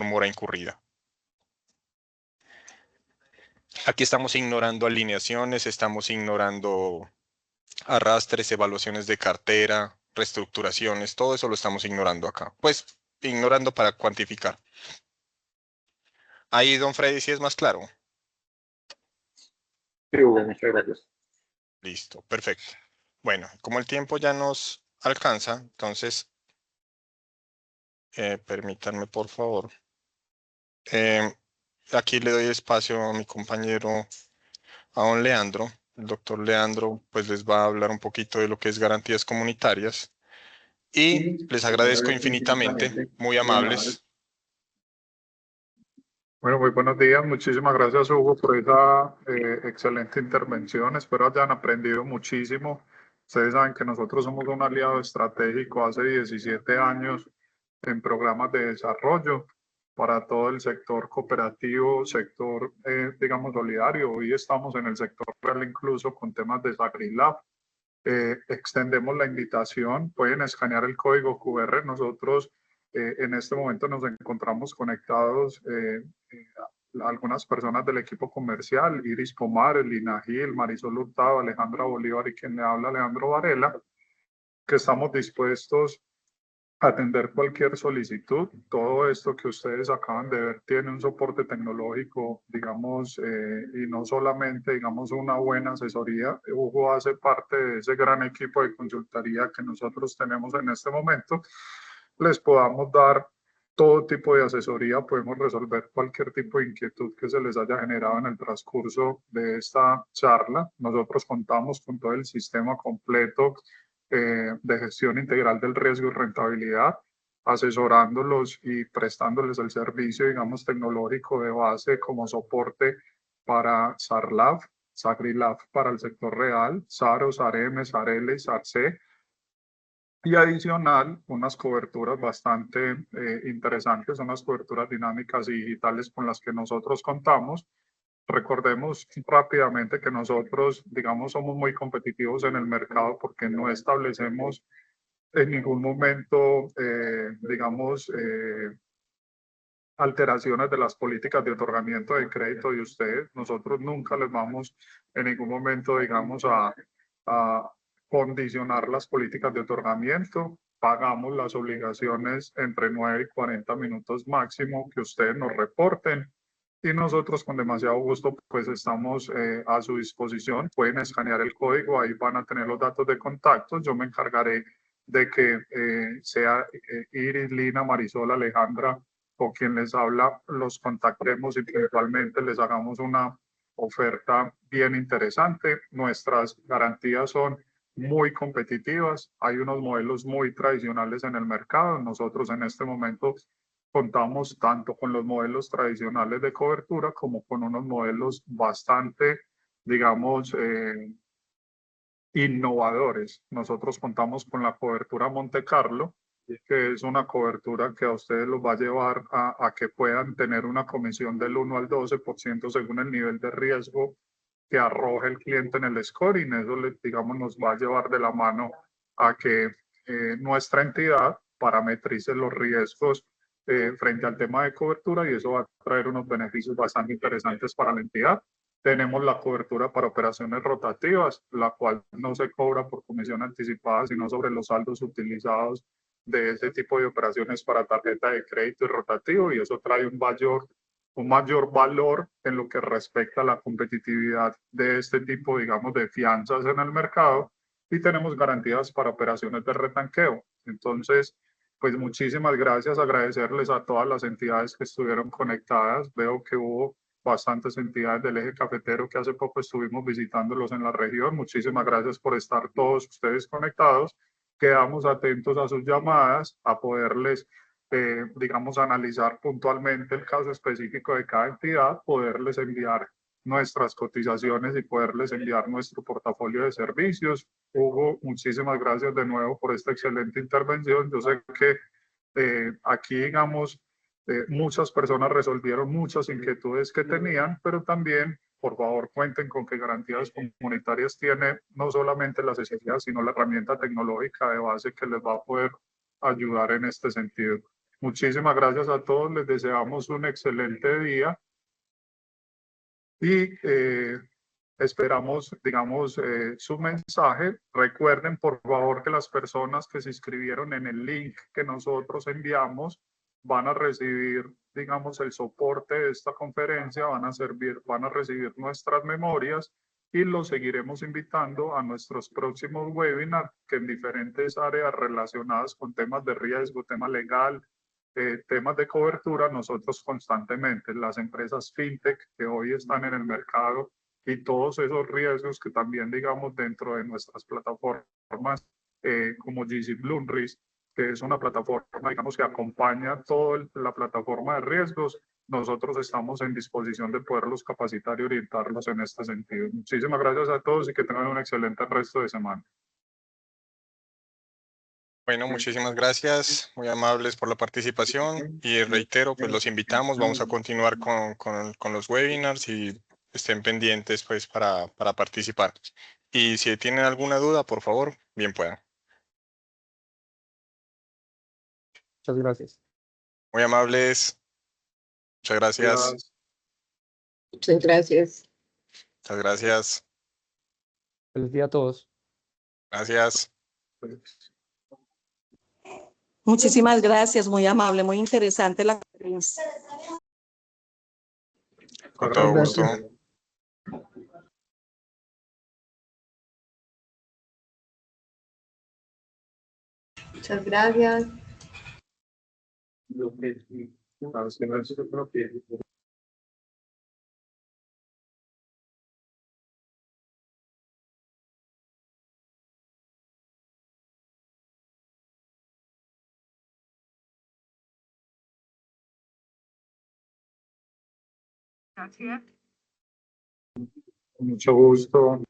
mora incurrida. Aquí estamos ignorando alineaciones, estamos ignorando arrastres, evaluaciones de cartera, reestructuraciones, todo eso lo estamos ignorando acá. Pues ignorando para cuantificar. Ahí, don Freddy, sí es más claro. Sí, Hugo, muchas gracias. Listo, perfecto. Bueno, como el tiempo ya nos alcanza, entonces, permítanme, por favor. Aquí le doy espacio a mi compañero, a don Leandro. El doctor Leandro, pues les va a hablar un poquito de lo que es garantías comunitarias. Y les agradezco infinitamente, muy amables. Bueno, muy buenos días. Muchísimas gracias, Hugo, por esa excelente intervención. Espero hayan aprendido muchísimo. Ustedes saben que nosotros somos un aliado estratégico hace 17 años en programas de desarrollo para todo el sector cooperativo, sector, digamos, solidario. Hoy estamos en el sector real incluso con temas de SagriLab. Extendemos la invitación, pueden escanear el código QR. Nosotros en este momento nos encontramos conectados algunas personas del equipo comercial, Iris Pomar, Lina Gil, Marisol Hurtado, Alejandra Bolívar y quien le habla, Alejandro Varela, que estamos dispuestos a atender cualquier solicitud. Todo esto que ustedes acaban de ver tiene un soporte tecnológico, digamos, y no solamente, digamos, una buena asesoría. Hugo hace parte de ese gran equipo de consultoría que nosotros tenemos en este momento. Les podamos dar todo tipo de asesoría, podemos resolver cualquier tipo de inquietud que se les haya generado en el transcurso de esta charla. Nosotros contamos con todo el sistema completo de gestión integral del riesgo y rentabilidad, asesorándolos y prestándoles el servicio, digamos, tecnológico de base como soporte para SARLAF, SagriLab para el sector real, SARO, SARM, SARL, SARC, Y adicional, unas coberturas bastante interesantes, unas coberturas dinámicas y digitales con las que nosotros contamos. Recordemos rápidamente que nosotros, digamos, somos muy competitivos en el mercado porque no establecemos en ningún momento, digamos, alteraciones de las políticas de otorgamiento de crédito de ustedes. Nosotros nunca les vamos en ningún momento, digamos, a condicionar las políticas de otorgamiento. Pagamos las obligaciones entre 9 y 40 minutos máximo que ustedes nos reporten. Y nosotros con demasiado gusto pues estamos a su disposición. Pueden escanear el código, ahí van a tener los datos de contacto. Yo me encargaré de que sea Iris, Lina, Marisol, Alejandra o quien les habla, los contactemos y eventualmente les hagamos una oferta bien interesante. Nuestras garantías son muy competitivas. Hay unos modelos muy tradicionales en el mercado. Nosotros en este momento contamos tanto con los modelos tradicionales de cobertura como con unos modelos bastante, digamos, innovadores. Nosotros contamos con la cobertura Monte Carlo, que es una cobertura que a ustedes los va a llevar a que puedan tener una comisión del 1 al 12% según el nivel de riesgo que arroje el cliente en el scoring. Eso, digamos, nos va a llevar de la mano a que nuestra entidad parametrice los riesgos frente al tema de cobertura y eso va a traer unos beneficios bastante interesantes para la entidad. Tenemos la cobertura para operaciones rotativas, la cual no se cobra por comisión anticipada, sino sobre los saldos utilizados de ese tipo de operaciones para tarjeta de crédito y rotativo, y eso trae un mayor valor en lo que respecta a la competitividad de este tipo, digamos, de fianzas en el mercado, y tenemos garantías para operaciones de retanqueo. Entonces, pues muchísimas gracias, agradecerles a todas las entidades que estuvieron conectadas. Veo que hubo bastantes entidades del eje cafetero que hace poco estuvimos visitándolos en la región. Muchísimas gracias por estar todos ustedes conectados. Quedamos atentos a sus llamadas, a poderles, digamos, analizar puntualmente el caso específico de cada entidad, poderles enviar nuestras cotizaciones y poderles enviar nuestro portafolio de servicios. Hugo, muchísimas gracias de nuevo por esta excelente intervención. Yo sé que aquí, digamos, muchas personas resolvieron muchas inquietudes que tenían, pero también, por favor, cuenten con que Garantías Comunitarias tiene no solamente la asesoría, sino la herramienta tecnológica de base que les va a poder ayudar en este sentido. Muchísimas gracias a todos, les deseamos un excelente día y esperamos, digamos, su mensaje. Recuerden, por favor, que las personas que se inscribieron en el link que nosotros enviamos van a recibir, digamos, el soporte de esta conferencia, van a recibir nuestras memorias y los seguiremos invitando a nuestros próximos webinars que en diferentes áreas relacionadas con temas de riesgo, tema legal, temas de cobertura, nosotros constantemente, las empresas fintech que hoy están en el mercado y todos esos riesgos que también, digamos, dentro de nuestras plataformas como GC Bloomris, que es una plataforma, digamos, que acompaña toda la plataforma de riesgos, nosotros estamos en disposición de poderlos capacitar y orientarlos en este sentido. Muchísimas gracias a todos y que tengan un excelente resto de semana. Bueno, muchísimas gracias, muy amables por la participación y reitero, pues los invitamos, vamos a continuar con los webinars y estén pendientes pues para participar. Y si tienen alguna duda, por favor, bien puedan. Muchas gracias. Muy amables, muchas gracias. Muchas gracias. Muchas gracias. Feliz día a todos. Gracias. Muchísimas gracias, muy amable, muy interesante la conferencia. Con todo gusto. Muchas gracias. Mucho gusto.